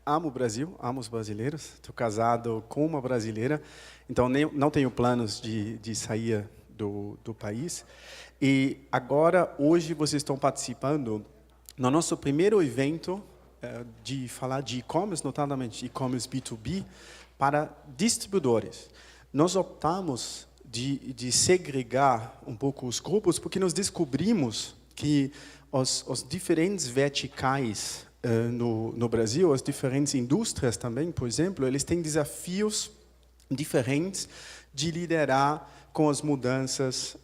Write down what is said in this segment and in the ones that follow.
Amo o Brasil, amo os brasileiros. Estou casado com uma brasileira, então não tenho planos de sair do país. E agora, hoje, vocês estão participando no nosso primeiro evento de falar de e-commerce, notadamente e-commerce B2B, para distribuidores. Nós optamos de segregar um pouco os grupos, porque nós descobrimos que os diferentes verticais no Brasil, as diferentes indústrias também, por exemplo, eles têm desafios diferentes de liderar com as mudanças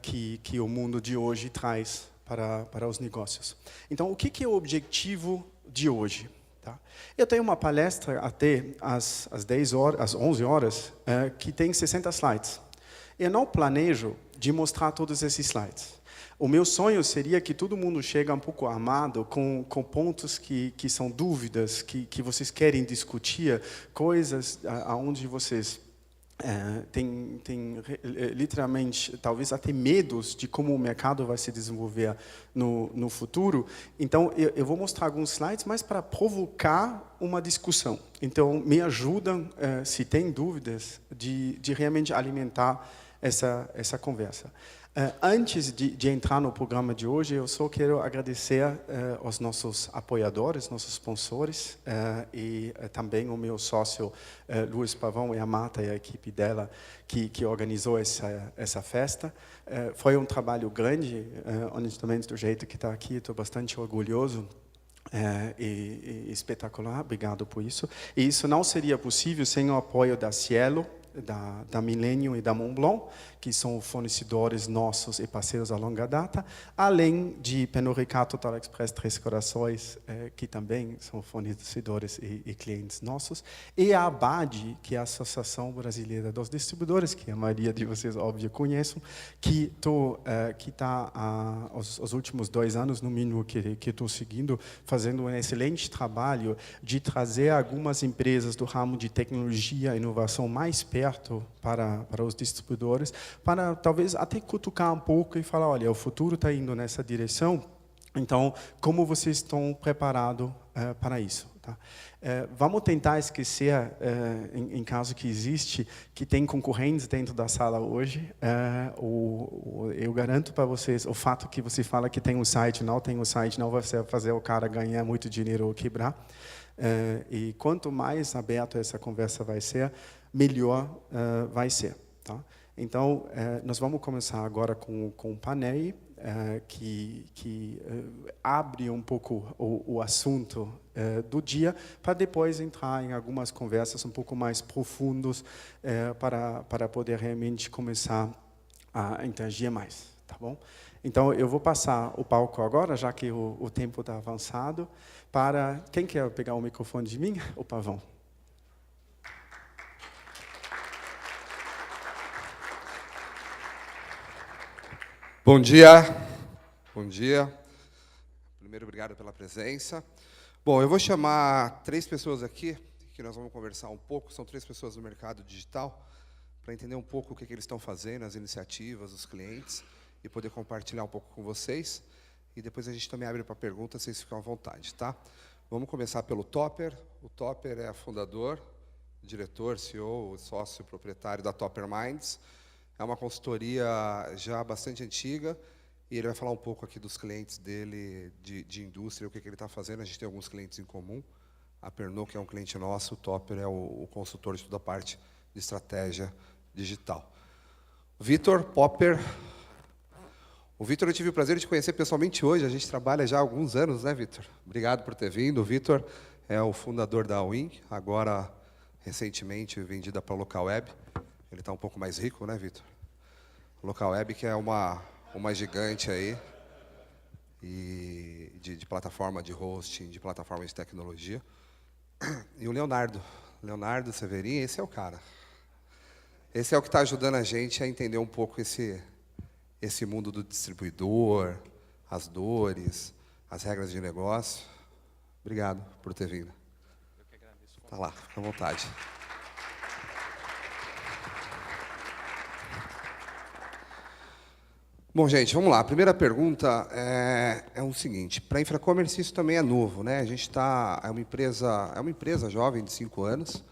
que o mundo de hoje traz para os negócios. Então, o que é o objetivo de hoje? Tá? Eu tenho uma palestra até às 10 horas, às 11 horas, que tem 60 slides. Eu não planejo de mostrar todos esses slides. O meu sonho seria que todo mundo chegue um pouco armado com pontos que são dúvidas, que vocês querem discutir, coisas aonde vocês têm literalmente, talvez até medos de como o mercado vai se desenvolver no futuro. Então, eu vou mostrar alguns slides, mas para provocar uma discussão. Então, me ajudam, se tem dúvidas, de realmente alimentar essa conversa. Antes de entrar no programa de hoje, eu só quero agradecer aos nossos apoiadores, nossos sponsores, e também o meu sócio, Luiz Pavão, e a Marta e a equipe dela, que organizou essa festa. Foi um trabalho grande, honestamente, do jeito que está aqui, estou bastante orgulhoso. E espetacular, obrigado por isso. E isso não seria possível sem o apoio da Cielo, da Millennium e da Montblanc, que são fornecedores nossos e parceiros a longa data, além de Pernod Ricard, Total Express, Três Corações, que também são fornecedores e clientes nossos, e a ABAD, que é a Associação Brasileira dos Distribuidores, que a maioria de vocês, óbvio, conhecem, que está os últimos 2 anos, no mínimo, que estou seguindo, fazendo um excelente trabalho de trazer algumas empresas do ramo de tecnologia e inovação mais perto para os distribuidores, para talvez até cutucar um pouco e falar, olha, o futuro está indo nessa direção, então, como vocês estão preparados para isso? Tá? Vamos tentar esquecer, em caso que existe, que tem concorrentes dentro da sala hoje. Eu garanto para vocês, o fato que você fala que tem um site, não tem um site, não vai fazer o cara ganhar muito dinheiro ou quebrar. E quanto mais aberto essa conversa vai ser, melhor vai ser. Tá? Então, nós vamos começar agora com um painel que abre um pouco o assunto do dia, para depois entrar em algumas conversas um pouco mais profundas para poder realmente começar a interagir mais. Tá bom? Então, eu vou passar o palco agora, já que o tempo está avançado, para... Quem quer pegar o microfone de mim? O Pavão. Bom dia. Bom dia. Primeiro, obrigado pela presença. Bom, eu vou chamar 3 pessoas aqui, que nós vamos conversar um pouco. São 3 pessoas do mercado digital, para entender um pouco o que eles estão fazendo, as iniciativas, os clientes, e poder compartilhar um pouco com vocês. E depois a gente também abre para perguntas, vocês ficam à vontade, tá? Vamos começar pelo Topper. O Topper é fundador, diretor, CEO, sócio proprietário da Topper Minds. É uma consultoria já bastante antiga, e ele vai falar um pouco aqui dos clientes dele, de indústria, o que ele está fazendo. A gente tem alguns clientes em comum. A Pernod, que é um cliente nosso, o Topper é o consultor de toda a parte de estratégia digital. Vitor Popper. O Vitor, eu tive o prazer de conhecer pessoalmente hoje. A gente trabalha já há alguns anos, né, Vitor? Obrigado por ter vindo. O Vitor é o fundador da Win, agora, recentemente, vendida para a Local Web. Ele está um pouco mais rico, né, Vitor? Local Web, que é uma gigante aí, e de plataforma de hosting, de plataforma de tecnologia. E o Leonardo Severin, esse é o cara. Esse é o que está ajudando a gente a entender um pouco esse mundo do distribuidor, as dores, as regras de negócio. Obrigado por ter vindo. Eu que agradeço. Tá lá, fica à vontade. Bom, gente, vamos lá. A primeira pergunta é o seguinte: para a Infracommerce isso também é novo, né? A gente está é uma empresa jovem de 5 anos.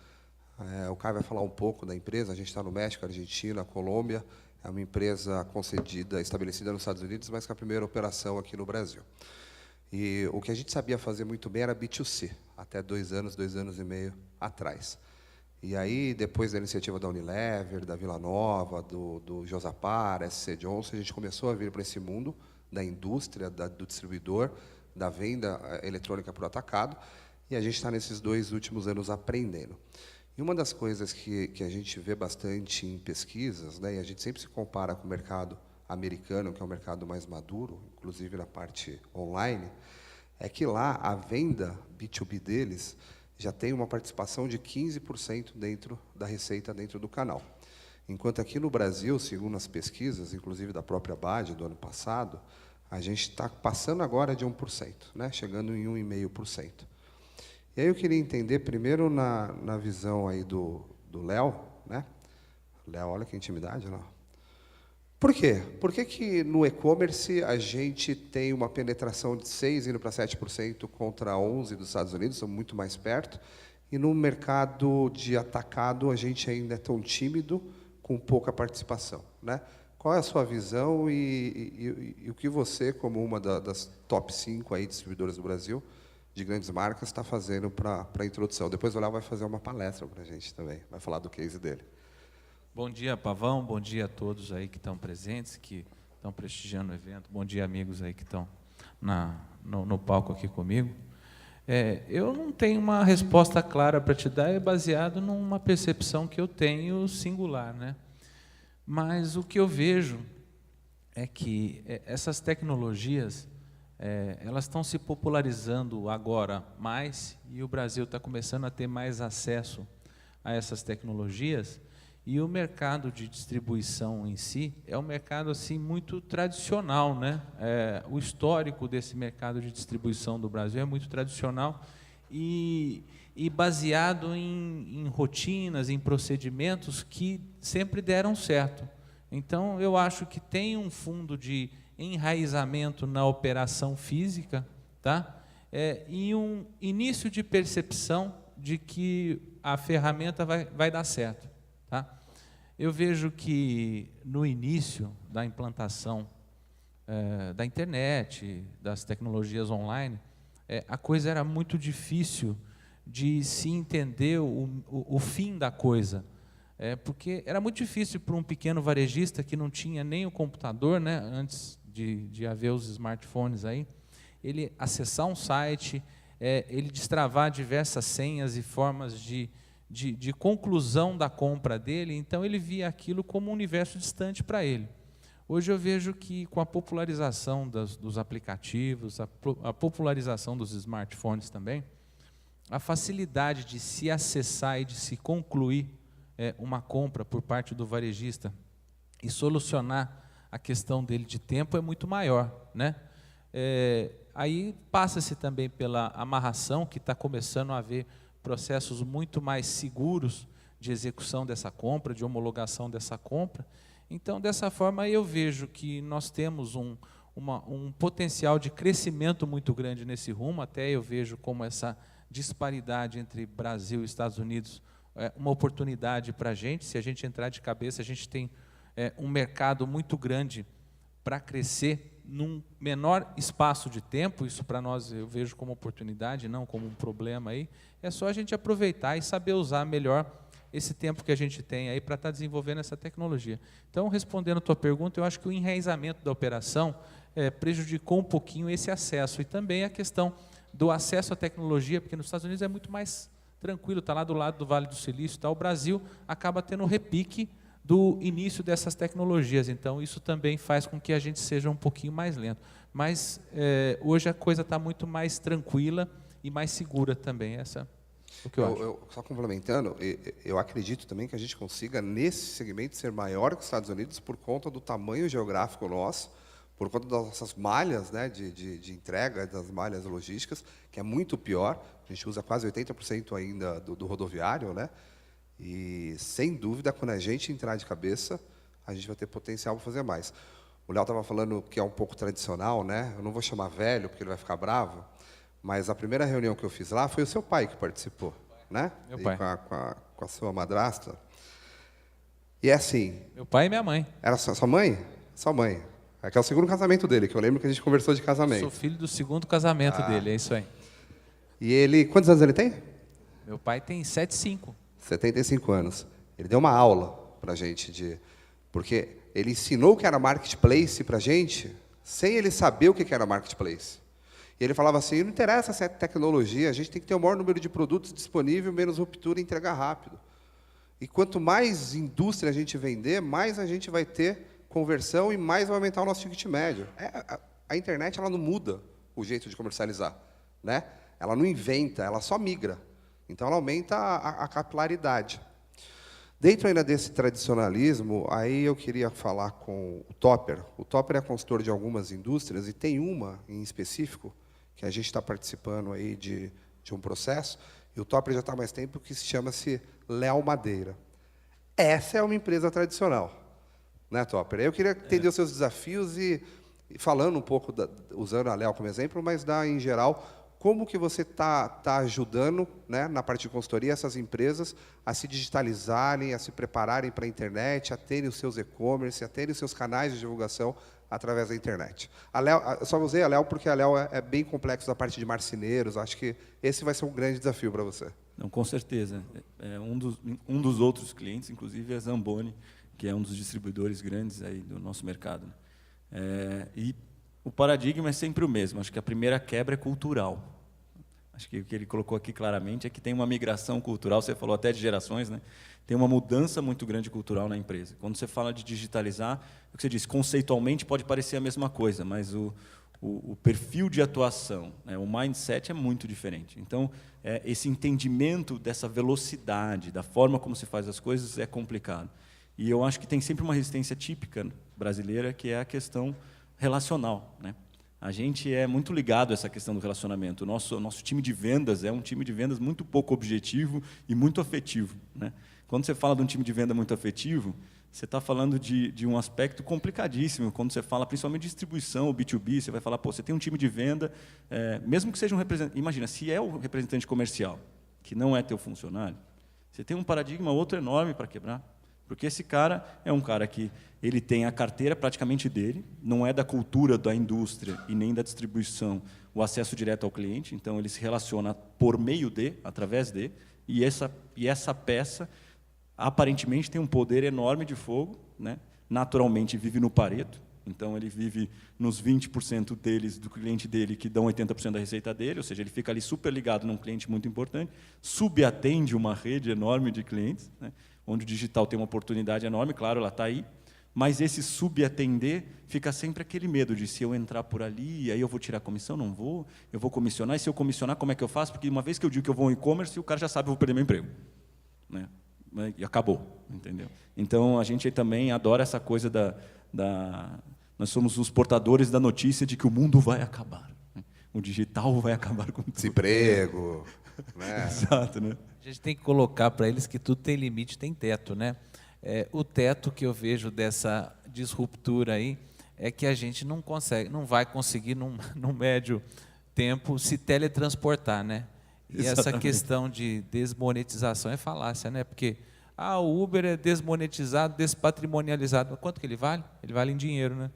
O Caio vai falar um pouco da empresa. A gente está no México, Argentina, Colômbia. É uma empresa estabelecida nos Estados Unidos, mas com a primeira operação aqui no Brasil. E o que a gente sabia fazer muito bem era B2C, até 2 anos e meio atrás. E aí, depois da iniciativa da Unilever, da Vila Nova, do Josapar, SC Johnson, a gente começou a vir para esse mundo da indústria, do distribuidor, da venda eletrônica por atacado, e a gente está nesses 2 últimos anos aprendendo. E uma das coisas que a gente vê bastante em pesquisas, né, e a gente sempre se compara com o mercado americano, que é um mercado mais maduro, inclusive na parte online, é que lá a venda B2B deles já tem uma participação de 15% dentro da receita dentro do canal. Enquanto aqui no Brasil, segundo as pesquisas, inclusive da própria BAD do ano passado, a gente está passando agora de 1%, né, chegando em 1,5%. E aí eu queria entender, primeiro, na visão aí do Léo, né? Léo, olha que intimidade, não? Por quê? Por que no e-commerce a gente tem uma penetração de 6% indo para 7% contra 11% dos Estados Unidos, estamos muito mais perto, e no mercado de atacado a gente ainda é tão tímido, com pouca participação, né? Qual é a sua visão e o que você, como uma das top 5 aí, distribuidoras do Brasil, de grandes marcas, está fazendo para a introdução? Depois o Léo vai fazer uma palestra para a gente também, vai falar do case dele. Bom dia, Pavão. Bom dia a todos aí que estão presentes, que estão prestigiando o evento. Bom dia, amigos aí que estão no palco aqui comigo. Eu não tenho uma resposta clara para te dar, é baseado numa percepção que eu tenho singular, né? Mas o que eu vejo é que essas tecnologias, elas estão se popularizando agora mais, e o Brasil está começando a ter mais acesso a essas tecnologias. E o mercado de distribuição em si é um mercado assim muito tradicional, né? O histórico desse mercado de distribuição do Brasil é muito tradicional e baseado em rotinas, em procedimentos que sempre deram certo. Então, eu acho que tem um fundo de enraizamento na operação física, tá? E um início de percepção de que a ferramenta vai dar certo. Tá? Eu vejo que no início da implantação da internet, das tecnologias online, a coisa era muito difícil de se entender o fim da coisa, porque era muito difícil para um pequeno varejista que não tinha nem o computador, né, antes de haver os smartphones aí, ele acessar um site, ele destravar diversas senhas e formas de conclusão da compra dele. Então ele via aquilo como um universo distante para ele. Hoje eu vejo que com a popularização dos aplicativos, a popularização dos smartphones também, a facilidade de se acessar e de se concluir uma compra por parte do varejista e solucionar a questão dele de tempo é muito maior, né? Aí passa-se também pela amarração, que está começando a haver processos muito mais seguros de execução dessa compra, de homologação dessa compra. Então, dessa forma, eu vejo que nós temos um potencial de crescimento muito grande nesse rumo. Até eu vejo como essa disparidade entre Brasil e Estados Unidos é uma oportunidade para a gente. Se a gente entrar de cabeça, a gente tem um mercado muito grande para crescer num menor espaço de tempo. Isso para nós eu vejo como oportunidade, não como um problema aí. É só a gente aproveitar e saber usar melhor esse tempo que a gente tem aí para estar desenvolvendo essa tecnologia. Então, respondendo a tua pergunta, eu acho que o enraizamento da operação prejudicou um pouquinho esse acesso, e também a questão do acesso à tecnologia, porque nos Estados Unidos é muito mais tranquilo, está lá do lado do Vale do Silício, tá? O Brasil acaba tendo um repique do início dessas tecnologias. Então, isso também faz com que a gente seja um pouquinho mais lento. Mas, hoje a coisa está muito mais tranquila e mais segura também. Essa é o que eu acho. Só complementando, eu acredito também que a gente consiga, nesse segmento, ser maior que os Estados Unidos por conta do tamanho geográfico nosso, por conta das nossas malhas, né, de entrega, das malhas logísticas, que é muito pior. A gente usa quase 80% ainda do rodoviário, né? E, sem dúvida, quando a gente entrar de cabeça, a gente vai ter potencial para fazer mais. O Léo estava falando que é um pouco tradicional, né? Eu não vou chamar velho, porque ele vai ficar bravo, mas a primeira reunião que eu fiz lá foi o seu pai que participou, né? Meu pai. Com a sua madrasta. E é assim... Meu pai e minha mãe. Era sua mãe? Sua mãe. É que é o segundo casamento dele, que eu lembro que a gente conversou de casamento. Sou filho do segundo casamento dele, é isso aí. E ele... Quantos anos ele tem? Meu pai tem 75. 75 anos. Ele deu uma aula para a gente, porque ele ensinou o que era marketplace para a gente, sem ele saber o que era marketplace. E ele falava assim, não interessa se é tecnologia, a gente tem que ter o maior número de produtos disponível, menos ruptura e entregar rápido. E quanto mais indústria a gente vender, mais a gente vai ter conversão e mais vai aumentar o nosso ticket médio. A internet ela não muda o jeito de comercializar, né? Ela não inventa, ela só migra. Então, ela aumenta a capilaridade. Dentro ainda desse tradicionalismo, aí eu queria falar com o Topper. O Topper é consultor de algumas indústrias, e tem uma em específico, que a gente está participando aí de um processo, e o Topper já está há mais tempo, que chama-se Léo Madeira. Essa é uma empresa tradicional, né, Topper? Eu queria entender os seus desafios e falando um pouco, usando a Léo como exemplo, mas em geral, como que você está ajudando, né, na parte de consultoria, essas empresas a se digitalizarem, a se prepararem para a internet, a terem os seus e-commerce, a terem os seus canais de divulgação através da internet? A Léo, eu só usei a Léo porque a Léo é bem complexo da parte de marceneiros. Acho que esse vai ser um grande desafio para você. Não, com certeza. Um dos outros clientes, inclusive, é a Zamboni, que é um dos distribuidores grandes aí do nosso mercado. E o paradigma é sempre o mesmo. Acho que a primeira quebra é cultural. Acho que o que ele colocou aqui claramente é que tem uma migração cultural, você falou até de gerações, né? Tem uma mudança muito grande cultural na empresa. Quando você fala de digitalizar, o que você disse, conceitualmente pode parecer a mesma coisa, mas o perfil de atuação, né, o mindset é muito diferente. Então, esse entendimento dessa velocidade, da forma como se faz as coisas, é complicado. E eu acho que tem sempre uma resistência típica brasileira, que é a questão relacional, né? A gente é muito ligado a essa questão do relacionamento. O nosso time de vendas é um time de vendas muito pouco objetivo e muito afetivo, né? Quando você fala de um time de venda muito afetivo, você está falando de um aspecto complicadíssimo. Quando você fala, principalmente de distribuição, o B2B, você vai falar, pô, você tem um time de venda, mesmo que seja um representante... Imagina, se é o representante comercial, que não é teu funcionário, você tem um paradigma outro enorme para quebrar. Porque esse cara é um cara que ele tem a carteira praticamente dele, não é da cultura da indústria e nem da distribuição o acesso direto ao cliente, então ele se relaciona por meio de, através de, e essa peça aparentemente tem um poder enorme de fogo, né? Naturalmente vive no Pareto, então ele vive nos 20% deles, do cliente dele, que dão 80% da receita dele, ou seja, ele fica ali super ligado num cliente muito importante, subatende uma rede enorme de clientes, né? Onde o digital tem uma oportunidade enorme, claro, ela está aí, mas esse subatender fica sempre aquele medo de se eu entrar por ali, aí eu vou tirar comissão, não vou, eu vou comissionar, e se eu comissionar, como é que eu faço? Porque uma vez que eu digo que eu vou ao e-commerce, o cara já sabe que eu vou perder meu emprego, né? E acabou, entendeu? Então, a gente também adora essa coisa nós somos os portadores da notícia de que o mundo vai acabar, né? O digital vai acabar com tudo. Desemprego, né? Exato, né? A gente tem que colocar para eles que tudo tem limite, tem teto, né? O teto que eu vejo dessa disruptura aí é que a gente não vai conseguir num médio tempo se teletransportar, né? E Exatamente. essa questão de desmonetização é falácia, né? Porque o Uber é desmonetizado, despatrimonializado. Mas quanto que ele vale? Ele vale em dinheiro, né?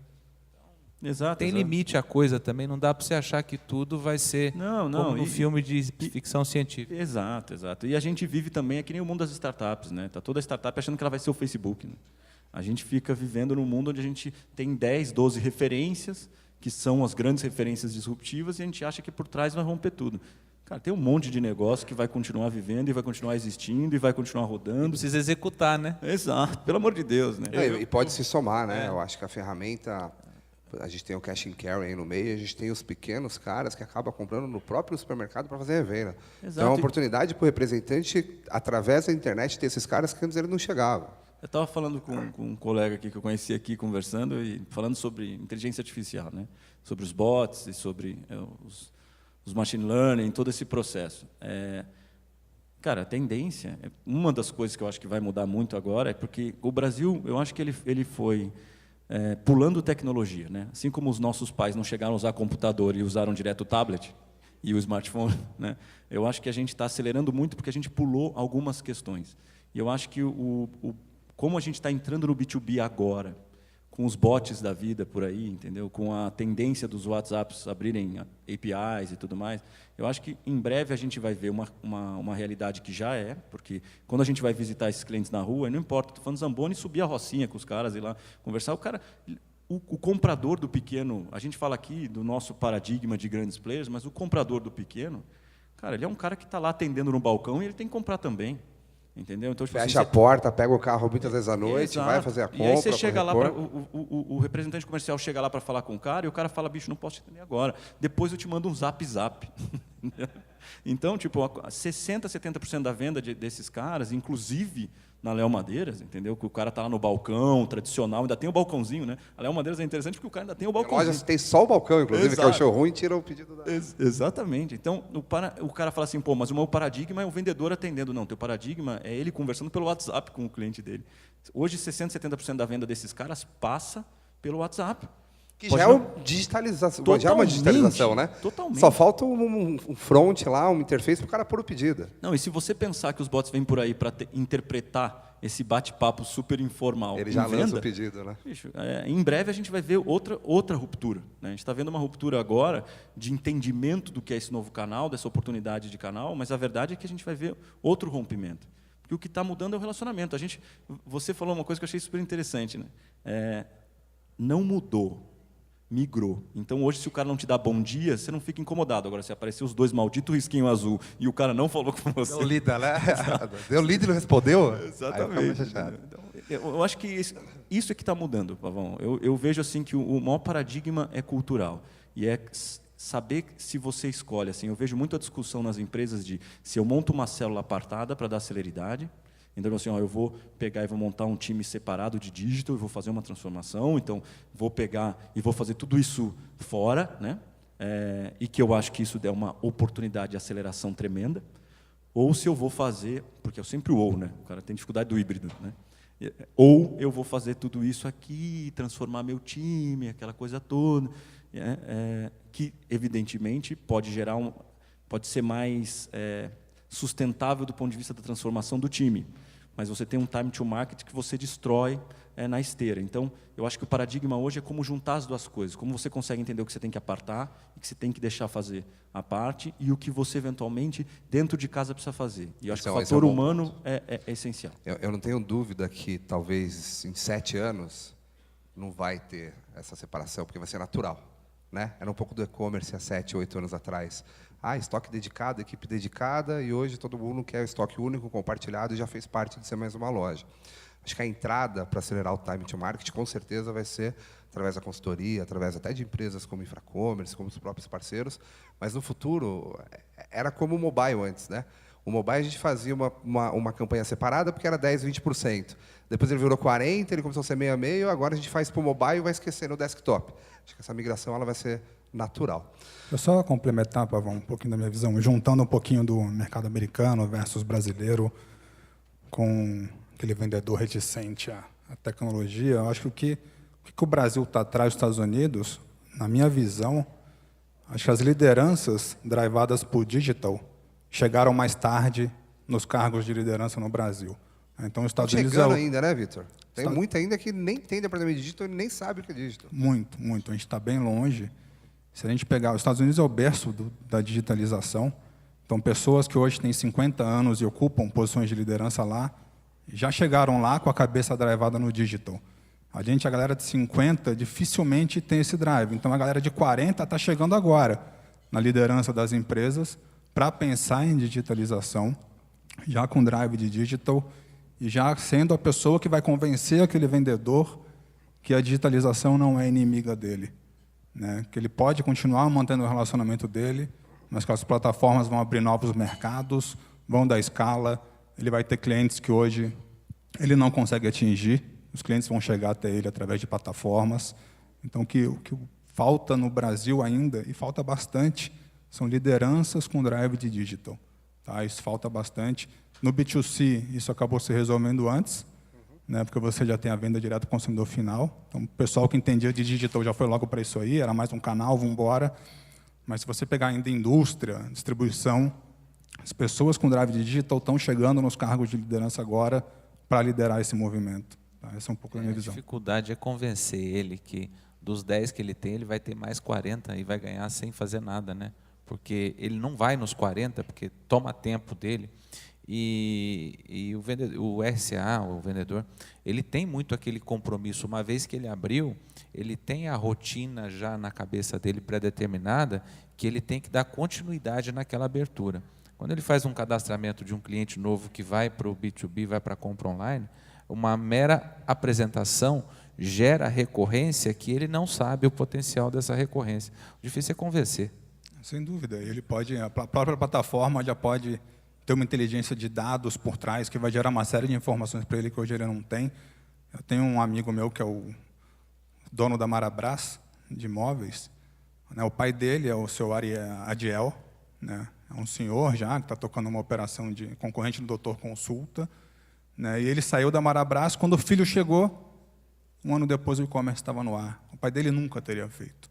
Exato. Tem limite a coisa também, não dá para você achar que tudo vai ser Não, como no filme de ficção científica. Exato. E a gente vive também, é que nem o mundo das startups, né? Tá toda startup achando que ela vai ser o Facebook, né? A gente fica vivendo num mundo onde a gente tem 10, 12 referências, que são as grandes referências disruptivas, e a gente acha que por trás vai romper tudo. Cara, tem um monte de negócio que vai continuar vivendo, e vai continuar existindo, e vai continuar rodando. Precisa executar, né? Exato, pelo amor de Deus, né? E pode se somar, né? Eu acho que a ferramenta... A gente tem o cash and carry aí no meio, a gente tem os pequenos caras que acabam comprando no próprio supermercado para fazer revenda. Então, é uma oportunidade para o representante, através da internet, ter esses caras que antes ele não chegava. Eu estava falando com um colega aqui que eu conheci aqui, conversando, e falando sobre inteligência artificial, né? Sobre os bots e sobre os machine learning, todo esse processo. Cara, a tendência, uma das coisas que eu acho que vai mudar muito agora é porque o Brasil, eu acho que ele foi pulando tecnologia, né? Assim como os nossos pais não chegaram a usar computador e usaram direto o tablet e o smartphone, né? Eu acho que a gente está acelerando muito porque a gente pulou algumas questões. E eu acho que como a gente está entrando no B2B agora, com os bots da vida por aí, entendeu? Com a tendência dos WhatsApps abrirem APIs e tudo mais, eu acho que em breve a gente vai ver uma realidade que já é, porque quando a gente vai visitar esses clientes na rua, não importa, estou falando Zamboni, subir a rocinha com os caras e lá conversar, o comprador do pequeno, a gente fala aqui do nosso paradigma de grandes players, mas o comprador do pequeno, cara, ele é um cara que está lá atendendo no balcão e ele tem que comprar também. Entendeu? Então, tipo, Fecha a porta, pega o carro muitas vezes à noite, exato, vai fazer a compra. E aí você chega lá, o representante comercial chega lá para falar com o cara e o cara fala, bicho, não posso te atender agora. Depois eu te mando um zap. Então, tipo, 60%, 70% da venda desses caras, inclusive na Léo Madeiras, entendeu? Que o cara está lá no balcão tradicional, ainda tem o balcãozinho, né? A Léo Madeiras é interessante porque o cara ainda tem o balcãozinho. A loja tem só o balcão, inclusive, exato, que é o showroom e tira o pedido da... Exatamente. Então, o cara fala assim, pô, mas o meu paradigma é o vendedor atendendo. Não, teu paradigma é ele conversando pelo WhatsApp com o cliente dele. Hoje, 60%, 70% da venda desses caras passa pelo WhatsApp. Que já é uma digitalização, já é uma digitalização, né? Totalmente. Só falta um front lá, uma interface para o cara pôr o pedido. Não, e se você pensar que os bots vêm por aí para interpretar esse bate-papo super informal, ele já lança o pedido, né? Bicho, em breve a gente vai ver outra ruptura, né? A gente está vendo uma ruptura agora de entendimento do que é esse novo canal, dessa oportunidade de canal, mas a verdade é que a gente vai ver outro rompimento. Porque o que está mudando é o relacionamento. Você falou uma coisa que eu achei super interessante, né? Não mudou, migrou. Então, hoje, se o cara não te dá bom dia, você não fica incomodado. Agora, se aparecer os dois malditos risquinhos azul e o cara não falou com você... Deu lida, né? Deu lida e não respondeu? Exatamente. Então, eu acho que isso é que está mudando, Pavão. Eu vejo assim que o maior paradigma é cultural. E é saber se você escolhe. Assim, eu vejo muita discussão nas empresas de se eu monto uma célula apartada para dar celeridade. Então, assim, eu vou pegar e vou montar um time separado de digital, e vou fazer uma transformação, então vou pegar e vou fazer tudo isso fora, né? E que eu acho que isso der uma oportunidade de aceleração tremenda, ou se eu vou fazer, porque é sempre o ou, né? O cara tem dificuldade do híbrido, né? Ou eu vou fazer tudo isso aqui, transformar meu time, aquela coisa toda, que, evidentemente, pode ser mais sustentável do ponto de vista da transformação do time. Mas você tem um time to market que você destrói na esteira. Então, eu acho que o paradigma hoje é como juntar as duas coisas, como você consegue entender o que você tem que apartar, e que você tem que deixar fazer a parte, e o que você, eventualmente, dentro de casa precisa fazer. E eu acho que o fator humano é essencial. Eu não tenho dúvida que, talvez, em 7 anos, não vai ter essa separação, porque vai ser natural, né? Era um pouco do e-commerce há 7, 8 anos atrás. Estoque dedicado, equipe dedicada, e hoje todo mundo quer estoque único, compartilhado, e já fez parte de ser mais uma loja. Acho que a entrada para acelerar o time to market, com certeza, vai ser através da consultoria, através até de empresas como Infracommerce, como os próprios parceiros, mas no futuro, era como o mobile antes, né? O mobile a gente fazia uma campanha separada porque era 10%, 20%. Depois ele virou 40%, ele começou a ser meio a meio, agora a gente faz para o mobile e vai esquecer no desktop. Acho que essa migração ela vai ser natural. Eu só complementar, Pavão, um pouquinho da minha visão, juntando um pouquinho do mercado americano versus brasileiro, com aquele vendedor reticente à tecnologia. Eu acho que o que o Brasil está atrás dos Estados Unidos, na minha visão, acho que as lideranças drivadas por digital chegaram mais tarde nos cargos de liderança no Brasil. Então, os Estados Unidos chegando ainda, né, Vitor? Tem muito ainda que nem tem departamento de digital e nem sabe o que é digital. Muito, muito. A gente está bem longe. Se a gente pegar, os Estados Unidos é o berço da digitalização. Então, pessoas que hoje têm 50 anos e ocupam posições de liderança lá, já chegaram lá com a cabeça drivada no digital. A galera de 50, dificilmente tem esse drive. Então, a galera de 40 está chegando agora na liderança das empresas para pensar em digitalização, já com drive de digital, e já sendo a pessoa que vai convencer aquele vendedor que a digitalização não é inimiga dele, né? Que ele pode continuar mantendo o relacionamento dele, mas que as plataformas vão abrir novos mercados, vão dar escala, ele vai ter clientes que hoje ele não consegue atingir, os clientes vão chegar até ele através de plataformas. Então, o que falta no Brasil ainda, e falta bastante, são lideranças com drive de digital. Tá? Isso falta bastante. No B2C, isso acabou se resolvendo antes, né, porque você já tem a venda direto ao consumidor final. Então, o pessoal que entendia de digital já foi logo para isso aí, era mais um canal, vamos embora. Mas se você pegar ainda indústria, distribuição, as pessoas com drive de digital estão chegando nos cargos de liderança agora para liderar esse movimento. Tá? Essa é um pouco da minha A visão. dificuldade é convencer ele que dos 10 que ele tem, ele vai ter mais 40 e vai ganhar sem fazer nada, né? Porque ele não vai nos 40, porque toma tempo dele. E o RCA, o vendedor, ele tem muito aquele compromisso. Uma vez que ele abriu, ele tem a rotina já na cabeça dele pré-determinada, que ele tem que dar continuidade naquela abertura. Quando ele faz um cadastramento de um cliente novo que vai para o B2B, vai para a compra online, uma mera apresentação gera recorrência que ele não sabe o potencial dessa recorrência. O difícil é convencer. Sem dúvida. Ele pode, a própria plataforma já pode ter uma inteligência de dados por trás que vai gerar uma série de informações para ele que hoje ele não tem. Eu tenho um amigo meu que é o dono da Marabras, de imóveis. Né, o pai dele é o seu Adiel, né, é um senhor já que está tocando uma operação de concorrente do Doutor Consulta. Né, e ele saiu da Marabras, quando o filho chegou, um ano depois o e-commerce estava no ar. O pai dele nunca teria feito.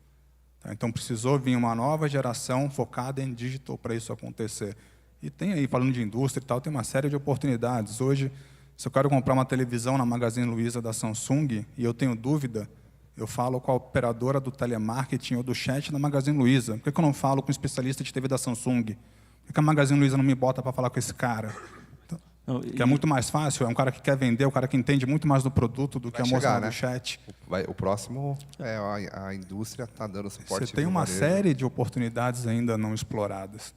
Tá, então precisou vir uma nova geração focada em digital para isso acontecer. E tem aí, falando de indústria e tal, tem uma série de oportunidades. Hoje, se eu quero comprar uma televisão na Magazine Luiza da Samsung e eu tenho dúvida, eu falo com a operadora do telemarketing ou do chat na Magazine Luiza. Por que eu não falo com um especialista de TV da Samsung? Por que a Magazine Luiza não me bota para falar com esse cara? Então, que é muito mais fácil, é um cara que quer vender, um cara que entende muito mais do produto do que a moça do chat. O próximo, a indústria está dando suporte. Você tem uma série de oportunidades ainda não exploradas.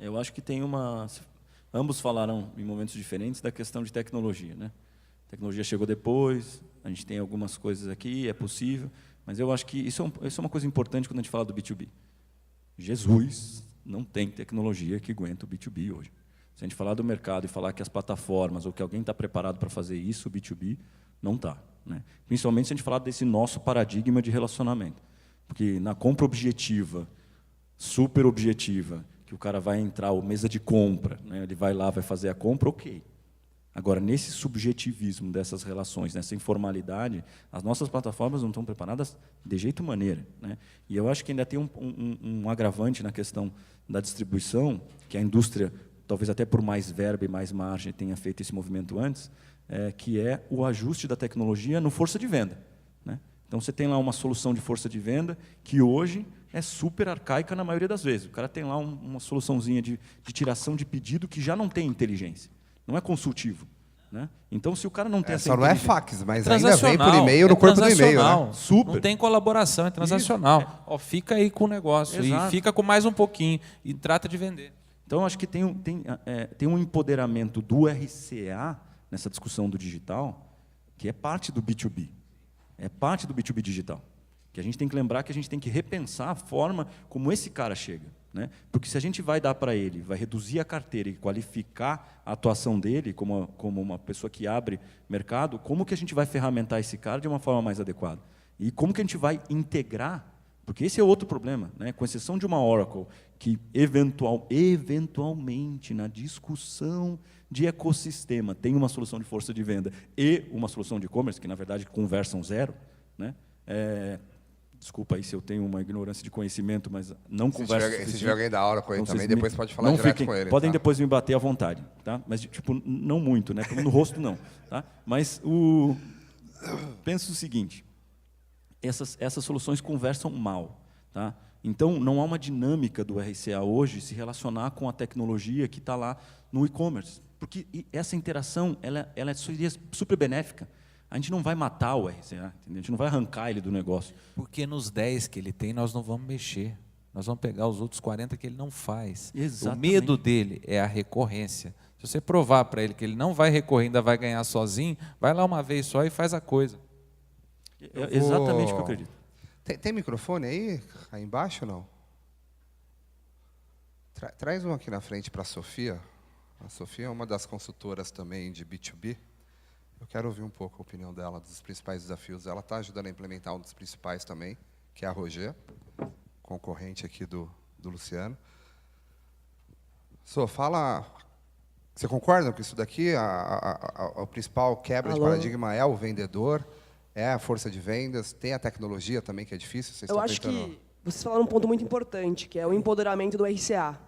Eu acho que tem uma... Ambos falaram em momentos diferentes da questão de tecnologia, né? A tecnologia chegou depois, a gente tem algumas coisas aqui, é possível, mas eu acho que isso é uma coisa importante quando a gente fala do B2B. Jesus não tem tecnologia que aguenta o B2B hoje. Se a gente falar do mercado e falar que as plataformas ou que alguém está preparado para fazer isso, o B2B, não está. Né? Principalmente se a gente falar desse nosso paradigma de relacionamento. Porque na compra objetiva, super objetiva, que o cara vai entrar, ou mesa de compra, né? Ele vai lá, vai fazer a compra, ok. Agora, nesse subjetivismo dessas relações, nessa informalidade, as nossas plataformas não estão preparadas de jeito maneira. Né? E eu acho que ainda tem um agravante na questão da distribuição, que a indústria, talvez até por mais verba e mais margem, tenha feito esse movimento antes, que é o ajuste da tecnologia no força de venda. Né? Então, você tem lá uma solução de força de venda que hoje é super arcaica na maioria das vezes. O cara tem lá uma soluçãozinha de tiração de pedido que já não tem inteligência. Não é consultivo. Né? Então, se o cara não tem essa só não é fax, mas ainda vem por e-mail no corpo do e-mail. Né? Super. Não tem colaboração, é transacional. Ó, fica aí com o negócio, e fica com mais um pouquinho, e trata de vender. Então, acho que tem um empoderamento do RCA nessa discussão do digital, que é parte do B2B. É parte do B2B digital. Que a gente tem que lembrar que a gente tem que repensar a forma como esse cara chega. Né? Porque se a gente vai dar para ele, vai reduzir a carteira e qualificar a atuação dele como uma pessoa que abre mercado, como que a gente vai ferramentar esse cara de uma forma mais adequada? E como que a gente vai integrar? Porque esse é outro problema, né? Com exceção de uma Oracle, que eventualmente, na discussão de ecossistema, tem uma solução de força de venda e uma solução de e-commerce, que, na verdade, conversam zero. Né? Desculpa aí se eu tenho uma ignorância de conhecimento, mas não conversa. Se tiver alguém da hora com ele também, depois pode falar direto com ele. Podem depois me bater à vontade, tá? Mas tipo não muito, né? No rosto não, tá? Mas penso o seguinte: essas soluções conversam mal, tá? Então não há uma dinâmica do RCA hoje se relacionar com a tecnologia que está lá no e-commerce, porque essa interação ela seria super benéfica. A gente não vai matar o RCA, entendeu? A gente não vai arrancar ele do negócio. Porque nos 10 que ele tem, nós não vamos mexer. Nós vamos pegar os outros 40 que ele não faz. Exatamente. O medo dele é a recorrência. Se você provar para ele que ele não vai recorrer, ainda vai ganhar sozinho, vai lá uma vez só e faz a coisa. É exatamente o que eu acredito. Tem microfone aí embaixo ou não? Traz um aqui na frente para a Sofia. A Sofia é uma das consultoras também de B2B. Eu quero ouvir um pouco a opinião dela dos principais desafios. Ela está ajudando a implementar um dos principais também, que é a Roger, concorrente aqui do Luciano. Fala Você concorda com isso daqui? O principal quebra de paradigma é o vendedor, é a força de vendas, tem a tecnologia também, que é difícil. Vocês Eu estão acho tentando... que vocês falaram um ponto muito importante, que é o empoderamento do RCA.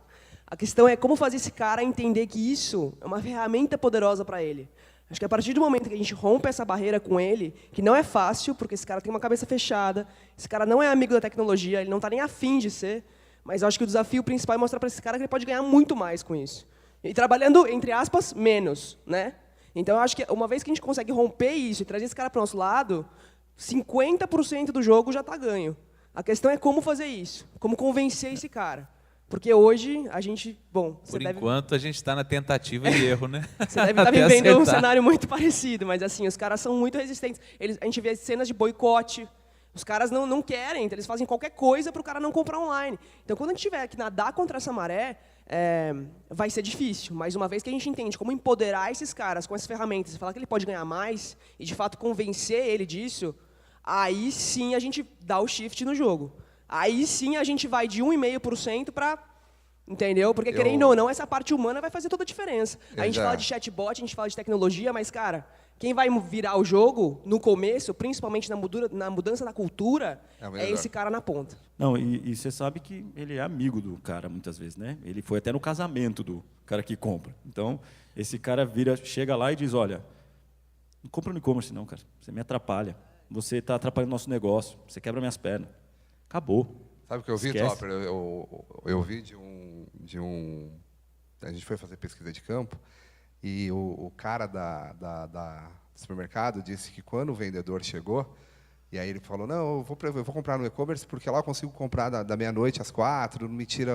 A questão é como fazer esse cara entender que isso é uma ferramenta poderosa para ele. Acho que a partir do momento que a gente rompe essa barreira com ele, que não é fácil, porque esse cara tem uma cabeça fechada, esse cara não é amigo da tecnologia, ele não está nem afim de ser, mas eu acho que o desafio principal é mostrar para esse cara que ele pode ganhar muito mais com isso. E trabalhando, entre aspas, menos, né? Então, eu acho que uma vez que a gente consegue romper isso e trazer esse cara para o nosso lado, 50% do jogo já está ganho. A questão é como fazer isso, como convencer esse cara. Porque hoje a gente... Bom, Por enquanto, a gente está na tentativa e erro, né? Você deve estar vivendo um cenário muito parecido, mas assim, os caras são muito resistentes. A gente vê cenas de boicote. Os caras não querem, então eles fazem qualquer coisa para o cara não comprar online. Então, quando a gente tiver que nadar contra essa maré, vai ser difícil. Mas uma vez que a gente entende como empoderar esses caras com essas ferramentas e falar que ele pode ganhar mais e, de fato, convencer ele disso, aí sim a gente dá o shift no jogo. Aí sim a gente vai de 1,5% para... Entendeu? Porque, querendo ou não, essa parte humana vai fazer toda a diferença. A gente fala de chatbot, a gente fala de tecnologia, mas, cara, quem vai virar o jogo, no começo, principalmente na mudança da cultura, é esse cara na ponta. Não, e você sabe que ele é amigo do cara, muitas vezes, né? Ele foi até no casamento do cara que compra. Então, esse cara chega lá e diz, olha, não compra no e-commerce não, cara. Você me atrapalha. Você está atrapalhando o nosso negócio. Você quebra minhas pernas. Acabou. Sabe o que eu vi, Esquece. Topper? Eu vi de um... A gente foi fazer pesquisa de campo e o cara do supermercado disse que quando o vendedor chegou, e aí ele falou, não, eu vou comprar no e-commerce porque lá eu consigo comprar da meia-noite às 4, não me tira...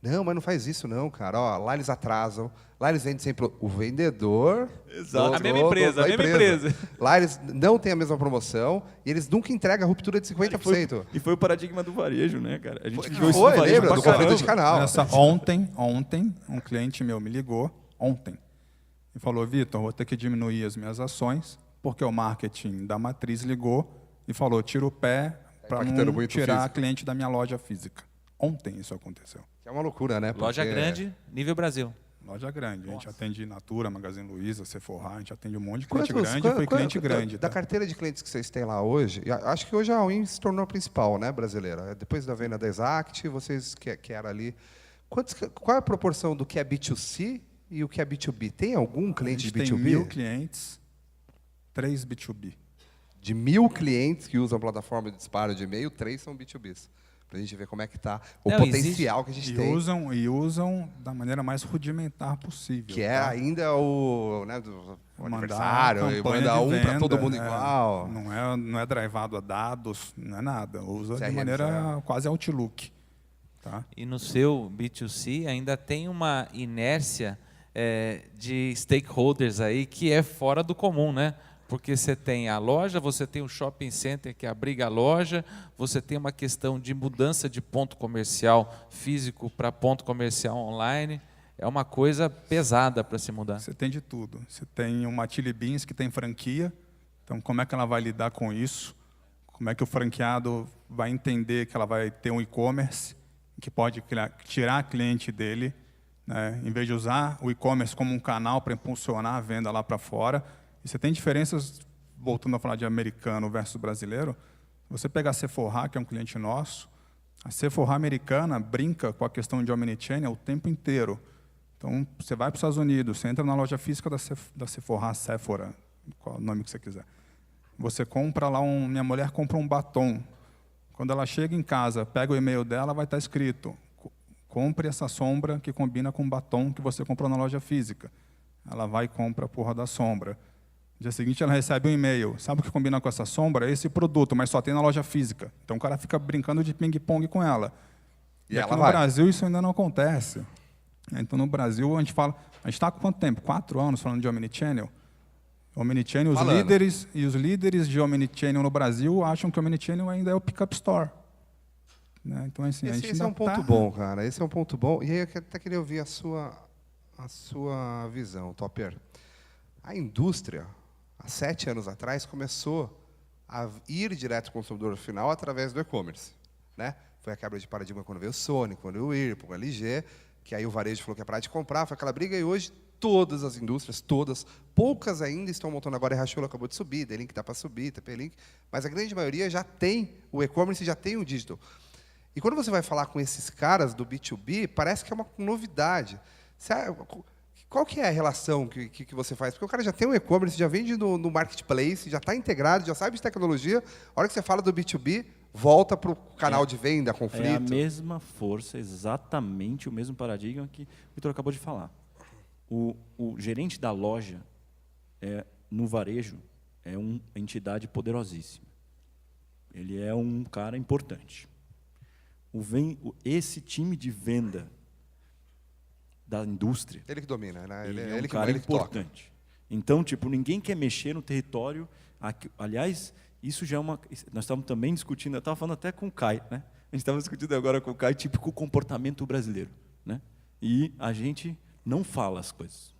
Não, mas não faz isso não, cara. Ó, lá eles atrasam, lá eles vendem sempre o vendedor... Exato. A mesma empresa. Lá eles não têm a mesma promoção e eles nunca entregam a ruptura de 50%. E foi o paradigma do varejo, né, cara? A gente viu isso no varejo lembra? Do conflito de canal. Ontem, um cliente meu me ligou, e falou, Vitor, vou ter que diminuir as minhas ações, porque o marketing da matriz ligou e falou, tira o pé para não tirar a cliente da minha loja física. Ontem isso aconteceu. Que é uma loucura, né? Loja grande, nível Brasil. Loja grande. A gente atende Natura, Magazine Luiza, Sephora, a gente atende um monte de cliente grande e foi cliente grande. Da carteira de clientes que vocês têm lá hoje, acho que hoje a All-in se tornou a principal, né, brasileira. Depois da venda da Exact, vocês que era ali... Qual é a proporção do que é B2C e o que é B2B? Tem algum cliente de B2B? Tem 1.000 clientes, 3 B2B. De 1.000 clientes que usam a plataforma de disparo de e-mail, 3 são B2Bs. Para a gente ver como é que está o potencial que a gente tem. Usam da maneira mais rudimentar possível. Que é ainda o aniversário, manda um para todo mundo igual. Não é drivado a dados, não é nada. Usa de maneira quase Outlook. Tá? E no seu B2C ainda tem uma inércia de stakeholders aí que é fora do comum, né? Porque você tem a loja, você tem o shopping center que abriga a loja, você tem uma questão de mudança de ponto comercial físico para ponto comercial online. É uma coisa pesada para se mudar. Você tem de tudo. Você tem uma Chili Beans que tem franquia, então como é que ela vai lidar com isso? Como é que o franqueado vai entender que ela vai ter um e-commerce que pode tirar a cliente dele, né? Em vez de usar o e-commerce como um canal para impulsionar a venda lá para fora. E você tem diferenças, voltando a falar de americano versus brasileiro, você pega a Sephora, que é um cliente nosso, a Sephora americana brinca com a questão de omnichannel o tempo inteiro. Então, você vai para os Estados Unidos, você entra na loja física da Sephora, qual é o nome que você quiser. Você compra lá, minha mulher compra um batom. Quando ela chega em casa, pega o e-mail dela, vai estar escrito, compre essa sombra que combina com o batom que você comprou na loja física. Ela vai e compra a porra da sombra. No dia seguinte, ela recebe um e-mail. Sabe o que combina com essa sombra? Esse produto, mas só tem na loja física. Então, o cara fica brincando de ping-pong com ela. E aqui no Brasil, isso ainda não acontece. Então, no Brasil, a gente está há quanto tempo? 4 anos falando de omnichannel. Omnichannel, os líderes de omnichannel no Brasil acham que o omnichannel ainda é o pick-up store. Né? Então, assim, esse é um ponto bom, cara. Esse é um ponto bom. E aí, eu até queria ouvir a sua visão, Topper. A indústria, há 7 anos atrás, começou a ir direto ao consumidor final através do e-commerce. Né? Foi a quebra de paradigma quando veio o Sony, quando veio o Whirlpool, o LG, que aí o varejo falou que é parar de comprar, foi aquela briga, e hoje todas as indústrias, todas. Poucas ainda estão montando agora. A Riachuelo acabou de subir, D-Link está para subir, TP-Link. Mas a grande maioria já tem o e-commerce, já tem o digital. E quando você vai falar com esses caras do B2B, parece que é uma novidade. Qual que é a relação que você faz? Porque o cara já tem um e-commerce, já vende no marketplace, já está integrado, já sabe de tecnologia. A hora que você fala do B2B, volta para o canal de venda, conflito. É a mesma força, exatamente o mesmo paradigma que o Vitor acabou de falar. O gerente da loja, no varejo, é uma entidade poderosíssima. Ele é um cara importante. Esse time de venda da indústria, Ele que domina, né? ele é um que cara ele que toca. importante. Então, tipo, ninguém quer mexer no território. Aliás, isso já é uma... Nós estávamos também discutindo, eu estava falando até com o Kai, né? A gente estava discutindo agora com o Kai, típico comportamento brasileiro, né? E a gente não fala as coisas.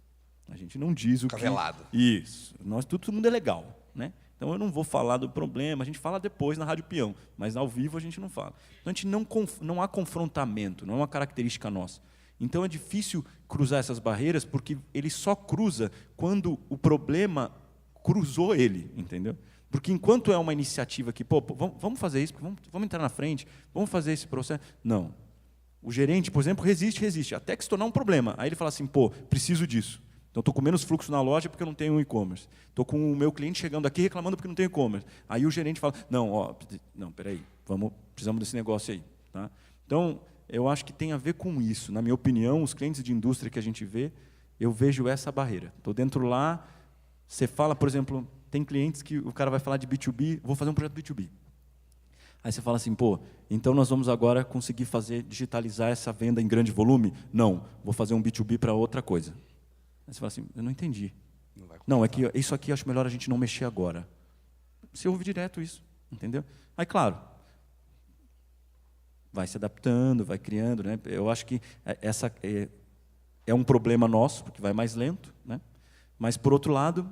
A gente não diz o que... Cavelado. Isso. Todo mundo é legal, né? Então, eu não vou falar do problema, a gente fala depois na Rádio Peão, mas ao vivo a gente não fala. Então, a gente não há confrontamento, não é uma característica nossa. Então, é difícil cruzar essas barreiras, porque ele só cruza quando o problema cruzou ele, entendeu? Porque enquanto é uma iniciativa que, vamos fazer isso, vamos entrar na frente, vamos fazer esse processo. Não. O gerente, por exemplo, resiste, até que se tornar um problema. Aí ele fala assim, preciso disso. Então, estou com menos fluxo na loja porque eu não tenho e-commerce. Estou com o meu cliente chegando aqui reclamando porque não tem e-commerce. Aí o gerente fala, não, peraí, precisamos desse negócio aí. Tá? Então, eu acho que tem a ver com isso. Na minha opinião, os clientes de indústria que a gente vê, eu vejo essa barreira. Estou dentro lá, você fala, por exemplo, tem clientes que o cara vai falar de B2B, vou fazer um projeto B2B. Aí você fala assim, então nós vamos agora conseguir digitalizar essa venda em grande volume? Não, vou fazer um B2B para outra coisa. Aí você fala assim, eu não entendi. Não, é que isso aqui acho melhor a gente não mexer agora. Você ouve direto isso, entendeu? Aí, claro, vai se adaptando, vai criando, né? Eu acho que essa é um problema nosso, porque vai mais lento, né? Mas, por outro lado,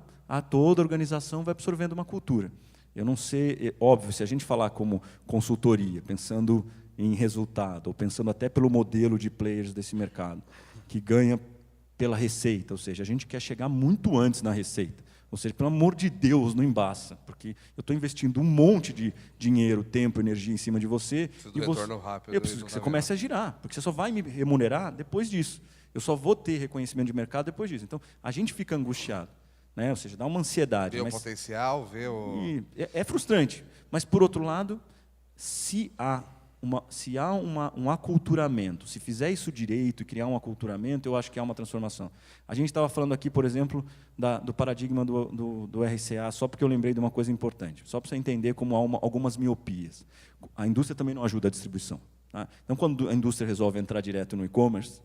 toda a organização vai absorvendo uma cultura. Eu não sei, óbvio, se a gente falar como consultoria, pensando em resultado, ou pensando até pelo modelo de players desse mercado, que ganha pela receita, ou seja, a gente quer chegar muito antes na receita. Ou seja, pelo amor de Deus, não embaça, porque eu estou investindo um monte de dinheiro, tempo, energia em cima de você. Preciso do retorno rápido. Eu preciso que você comece a girar, porque você só vai me remunerar depois disso. Eu só vou ter reconhecimento de mercado depois disso. Então, a gente fica angustiado, né? Ou seja, dá uma ansiedade. Ver o potencial, ver o... É frustrante. Mas, por outro lado, se há um aculturamento, se fizer isso direito e criar um aculturamento, eu acho que há uma transformação. A gente estava falando aqui, por exemplo, do paradigma do RCA, só porque eu lembrei de uma coisa importante, só para você entender como há algumas miopias. A indústria também não ajuda a distribuição. Tá? Então, quando a indústria resolve entrar direto no e-commerce,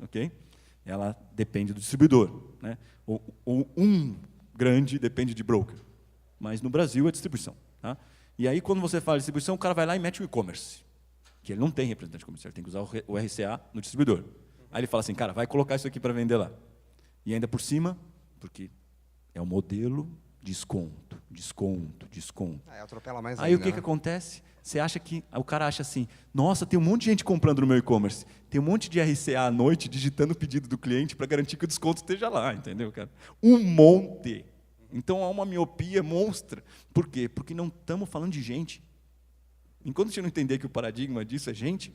ela depende do distribuidor. Né? Ou um grande depende de broker. Mas, no Brasil, é distribuição. Tá? E aí, quando você fala de distribuição, o cara vai lá e mete o e-commerce. Que ele não tem representante comercial, ele tem que usar o RCA no distribuidor. Aí ele fala assim, cara, vai colocar isso aqui para vender lá. E ainda por cima, porque é o modelo desconto. Atropela mais Aí ainda, o que acontece? O cara acha assim, nossa, tem um monte de gente comprando no meu e-commerce, tem um monte de RCA à noite digitando o pedido do cliente para garantir que o desconto esteja lá, entendeu, cara? Um monte. Então há uma miopia monstra. Por quê? Porque não estamos falando de gente. Enquanto a gente não entender que o paradigma disso é gente,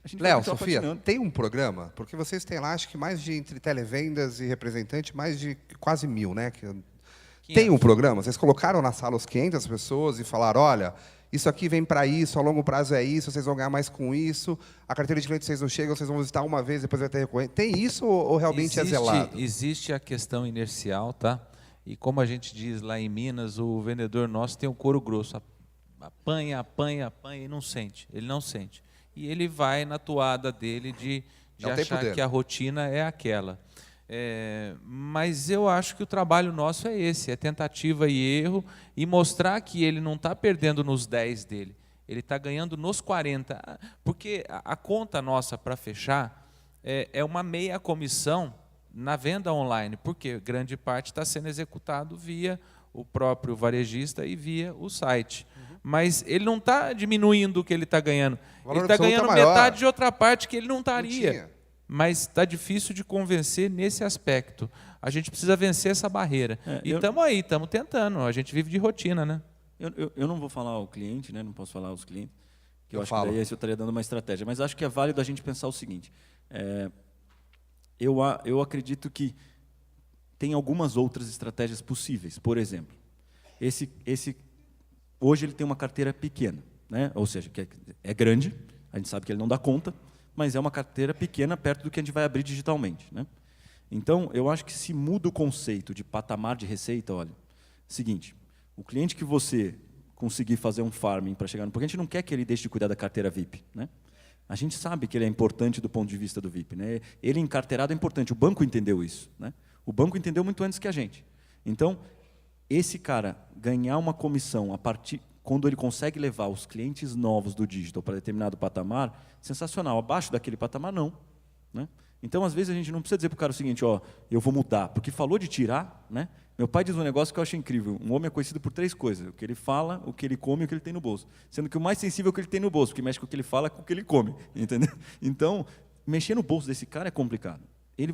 a gente vai Léo, continuar Sofia, patinando. tem um programa? Porque vocês têm lá, acho que mais de, entre televendas e representante, mais de quase 1.000, né? Tem um programa? Vocês colocaram na sala os 500 pessoas e falaram, olha, isso aqui vem para isso, a longo prazo é isso, vocês vão ganhar mais com isso, a carteira de clientes vocês não chegam, vocês vão visitar uma vez, depois vai ter recorrente. Tem isso ou realmente é zelado? Existe a questão inercial, tá? E como a gente diz lá em Minas, o vendedor nosso tem o couro grosso. Apanha e não sente. Ele não sente. E ele vai na toada dele de achar que a rotina é aquela. Mas eu acho que o trabalho nosso é esse, é tentativa e erro, e mostrar que ele não está perdendo nos 10 dele, ele está ganhando nos 40. Porque a conta nossa para fechar é uma meia comissão na venda online, porque grande parte está sendo executado via o próprio varejista e via o site. Mas ele não está diminuindo o que ele está ganhando. Ele está ganhando metade de outra parte que ele não estaria. mas está difícil de convencer nesse aspecto. A gente precisa vencer essa barreira. E estamos aí, estamos tentando. A gente vive de rotina, né? Eu não vou falar o cliente, né? Não posso falar os clientes, que eu acho falo. que daí eu estaria dando uma estratégia. Mas acho que é válido a gente pensar o seguinte. Eu acredito que tem algumas outras estratégias possíveis. Por exemplo, hoje ele tem uma carteira pequena, né? Ou seja, que é grande, a gente sabe que ele não dá conta, mas é uma carteira pequena perto do que a gente vai abrir digitalmente, né? Então, eu acho que se muda o conceito de patamar de receita, olha, seguinte, o cliente que você conseguir fazer um farming para chegar no... Porque a gente não quer que ele deixe de cuidar da carteira VIP, né? A gente sabe que ele é importante do ponto de vista do VIP, né? Ele encarteirado é importante, o banco entendeu isso, né? O banco entendeu muito antes que a gente. Então, esse cara ganhar uma comissão quando ele consegue levar os clientes novos do digital para determinado patamar, sensacional. Abaixo daquele patamar, não, né? Então, às vezes, a gente não precisa dizer para o cara o seguinte, ó, eu vou mudar, porque falou de tirar, né? Meu pai diz um negócio que eu acho incrível. Um homem é conhecido por 3 coisas: o que ele fala, o que ele come e o que ele tem no bolso. Sendo que o mais sensível é o que ele tem no bolso, porque mexe com o que ele fala, com o que ele come, entendeu? Então, mexer no bolso desse cara é complicado.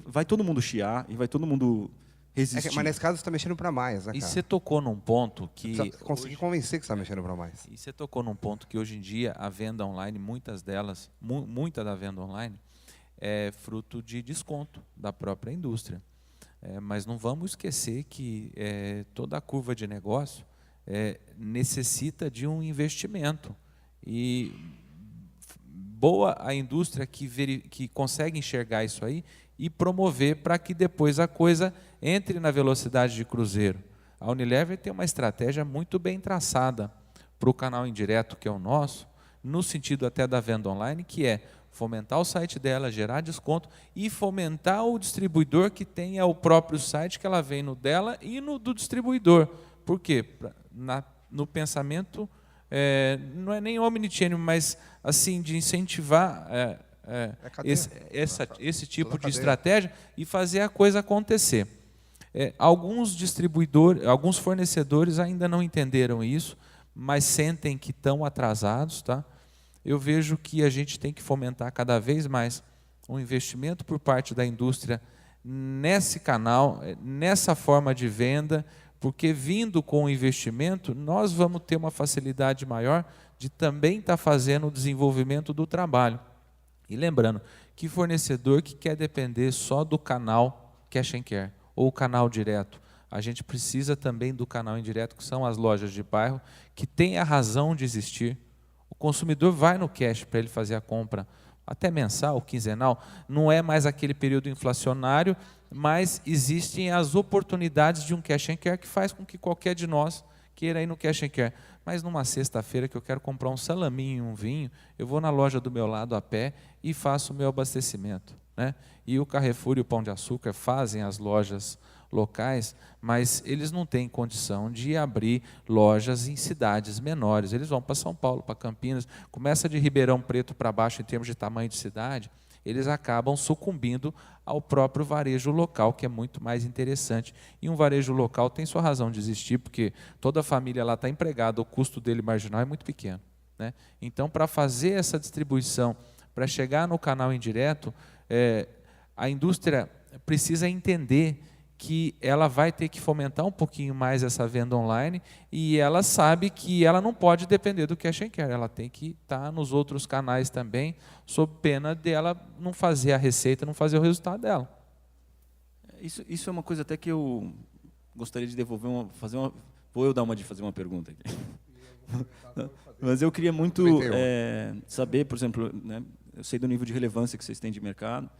Vai todo mundo chiar e vai todo mundo resistir. Mas nesse caso você está mexendo para mais, né, cara? E você tocou num ponto que... Você precisa conseguir convencer que você está mexendo para mais. E você tocou num ponto que hoje em dia a venda online, muita da venda online, é fruto de desconto da própria indústria. Mas não vamos esquecer que toda a curva de negócio necessita de um investimento. E boa a indústria que consegue enxergar isso aí e promover para que depois a coisa entre na velocidade de cruzeiro. A Unilever tem uma estratégia muito bem traçada para o canal indireto, que é o nosso, no sentido até da venda online, que é fomentar o site dela, gerar desconto e fomentar o distribuidor que tenha o próprio site, que ela vem no dela e no do distribuidor. Por quê? No pensamento, não é nem omnichannel, mas assim, de incentivar esse tipo de estratégia e fazer a coisa acontecer. Alguns distribuidores, alguns fornecedores ainda não entenderam isso, mas sentem que estão atrasados, tá? Eu vejo que a gente tem que fomentar cada vez mais um investimento por parte da indústria nesse canal, nessa forma de venda, porque vindo com o investimento, nós vamos ter uma facilidade maior de também estar fazendo o desenvolvimento do trabalho. E lembrando que fornecedor que quer depender só do canal Cash and Care ou o canal direto, a gente precisa também do canal indireto, que são as lojas de bairro, que tem a razão de existir. O consumidor vai no cash para ele fazer a compra, até mensal, quinzenal, não é mais aquele período inflacionário, mas existem as oportunidades de um cash and care que faz com que qualquer de nós queira ir no cash and care. Mas numa sexta-feira que eu quero comprar um salaminho, um vinho, eu vou na loja do meu lado a pé e faço o meu abastecimento, né? E o Carrefour e o Pão de Açúcar fazem as lojas locais, mas eles não têm condição de abrir lojas em cidades menores. Eles vão para São Paulo, para Campinas, começa de Ribeirão Preto para baixo em termos de tamanho de cidade, eles acabam sucumbindo ao próprio varejo local, que é muito mais interessante. E um varejo local tem sua razão de existir, porque toda a família lá está empregada, o custo dele marginal é muito pequeno, né? Então, para fazer essa distribuição, para chegar no canal indireto, a indústria precisa entender que ela vai ter que fomentar um pouquinho mais essa venda online e ela sabe que ela não pode depender do cash and care, ela tem que estar nos outros canais também, sob pena dela não fazer a receita, não fazer o resultado dela. Isso é uma coisa até que eu gostaria de devolver, vou eu dar uma de fazer uma pergunta aqui. Mas eu queria muito saber, por exemplo, né, eu sei do nível de relevância que vocês têm de mercado,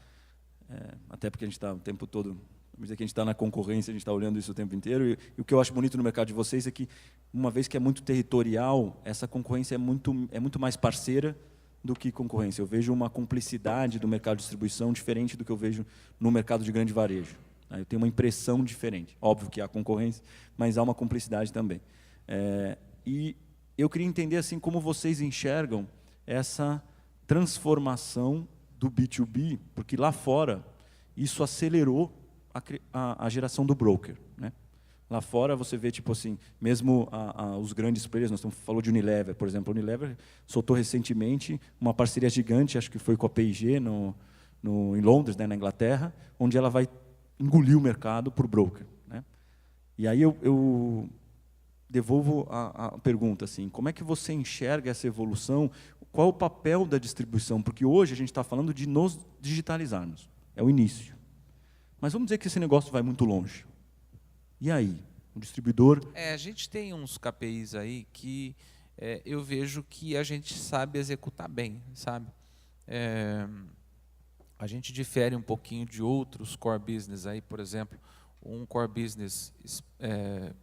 até porque a gente está o tempo todo... Vamos dizer que a gente está na concorrência, a gente está olhando isso o tempo inteiro. E o que eu acho bonito no mercado de vocês é que, uma vez que é muito territorial, essa concorrência é muito mais parceira do que concorrência. Eu vejo uma cumplicidade do mercado de distribuição diferente do que eu vejo no mercado de grande varejo. Eu tenho uma impressão diferente. Óbvio que há concorrência, mas há uma cumplicidade também. E eu queria entender assim como vocês enxergam essa transformação do B2B, porque lá fora isso acelerou a geração do broker, né? Lá fora você vê, tipo assim, mesmo os grandes players, nós falou de Unilever, por exemplo. A Unilever soltou recentemente uma parceria gigante, acho que foi com a P&G, em Londres, né, na Inglaterra, onde ela vai engolir o mercado por broker, né? E aí eu devolvo a pergunta assim: como é que você enxerga essa evolução? Qual é o papel da distribuição? Porque hoje a gente está falando de nos digitalizarmos, é o início. Mas vamos dizer que esse negócio vai muito longe. E aí? O distribuidor... A gente tem uns KPIs aí que eu vejo que a gente sabe executar bem, sabe? A gente difere um pouquinho de outros core business aí, por exemplo, um core business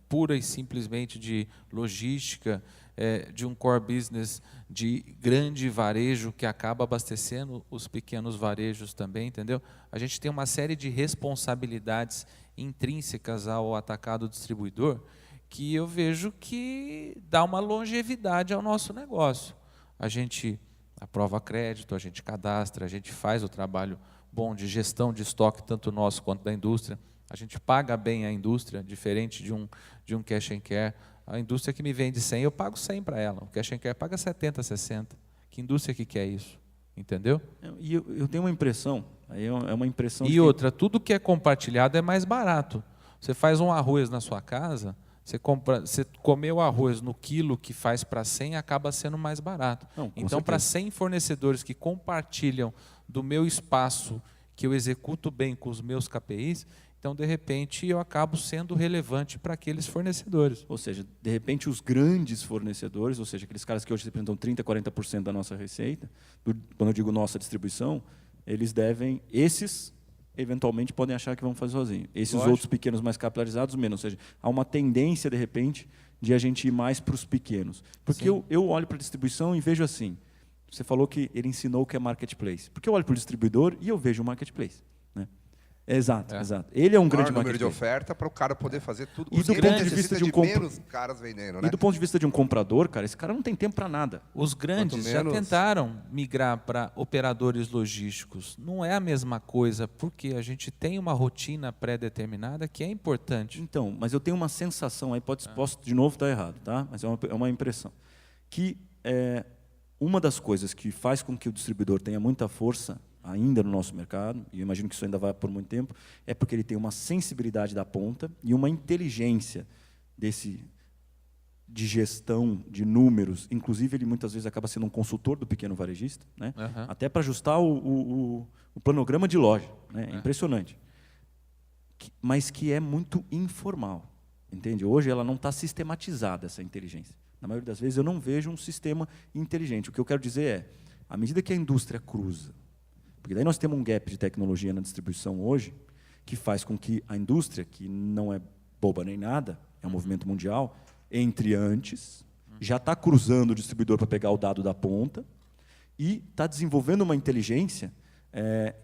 pura e simplesmente de logística, de um core business de grande varejo que acaba abastecendo os pequenos varejos também, entendeu? A gente tem uma série de responsabilidades intrínsecas ao atacado distribuidor que eu vejo que dá uma longevidade ao nosso negócio. A gente aprova crédito, a gente cadastra, a gente faz o trabalho bom de gestão de estoque, tanto nosso quanto da indústria. A gente paga bem a indústria, diferente de um cash and care. A indústria que me vende 100, eu pago 100 para ela. O cash and care paga 70, 60. Que indústria que quer isso? Entendeu? E eu tenho uma impressão, aí é uma impressão... E outra, tudo que é compartilhado é mais barato. Você faz um arroz na sua casa, você comeu arroz no quilo que faz para 100, acaba sendo mais barato. Não, então, para 100 fornecedores que compartilham do meu espaço, que eu executo bem com os meus KPIs, então, de repente, eu acabo sendo relevante para aqueles fornecedores. Ou seja, de repente, os grandes fornecedores, ou seja, aqueles caras que hoje representam 30%, 40% da nossa receita, quando eu digo nossa distribuição, esses eventualmente podem achar que vão fazer sozinho. Esses Lógico. outros pequenos mais capilarizados, menos. Ou seja, há uma tendência, de repente, de a gente ir mais para os pequenos. Porque eu olho para a distribuição e vejo assim, você falou que ele ensinou o que é marketplace. Porque eu olho para o distribuidor e eu vejo o marketplace, né? Exato. Ele é um grande número de marketplace. oferta para o cara poder fazer tudo. E do Ele ponto de vista necessita de um menos caras vendendo, né? E do ponto de vista de um comprador, cara, esse cara não tem tempo para nada. Os grandes já tentaram migrar para operadores logísticos. Não é a mesma coisa, porque a gente tem uma rotina pré-determinada que é importante. Então, mas eu tenho uma sensação, aí posso de novo estar errado, tá? Mas é uma impressão, que uma das coisas que faz com que o distribuidor tenha muita força ainda no nosso mercado, e eu imagino que isso ainda vai por muito tempo, é porque ele tem uma sensibilidade da ponta e uma inteligência de gestão de números. Inclusive, ele muitas vezes acaba sendo um consultor do pequeno varejista, né? Até para ajustar o planograma de loja. Né? É impressionante. Mas que é muito informal. Entende? Hoje ela não está sistematizada, essa inteligência. Na maioria das vezes eu não vejo um sistema inteligente. O que eu quero dizer é, à medida que a indústria cruza, porque daí nós temos um gap de tecnologia na distribuição hoje, que faz com que a indústria, que não é boba nem nada, é um movimento mundial, entre antes, já está cruzando o distribuidor para pegar o dado da ponta e está desenvolvendo uma inteligência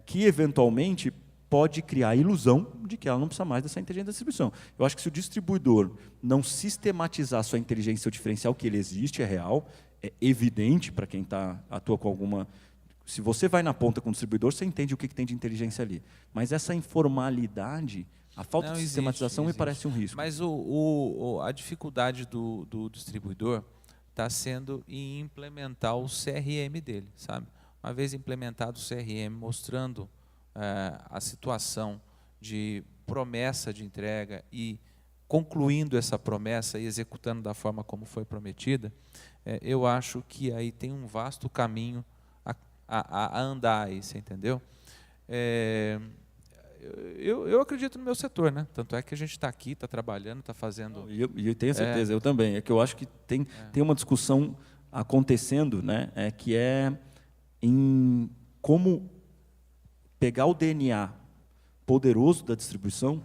que, eventualmente, pode criar a ilusão de que ela não precisa mais dessa inteligência da distribuição. Eu acho que se o distribuidor não sistematizar a sua inteligência, seu diferencial, que ele existe, é real, é evidente para quem atua com alguma... Se você vai na ponta com o distribuidor, você entende o que tem de inteligência ali. Mas essa informalidade, a falta de sistematização, me parece um risco. Mas a dificuldade do distribuidor está sendo em implementar o CRM dele, sabe? Uma vez implementado o CRM, mostrando a situação de promessa de entrega e concluindo essa promessa e executando da forma como foi prometida, eu acho que aí tem um vasto caminho a andar aí, você entendeu? Eu acredito no meu setor, né? Tanto é que a gente está aqui, está trabalhando, está fazendo... E eu tenho certeza, eu também. É que eu acho que tem uma discussão acontecendo, né? Que é em como pegar o DNA poderoso da distribuição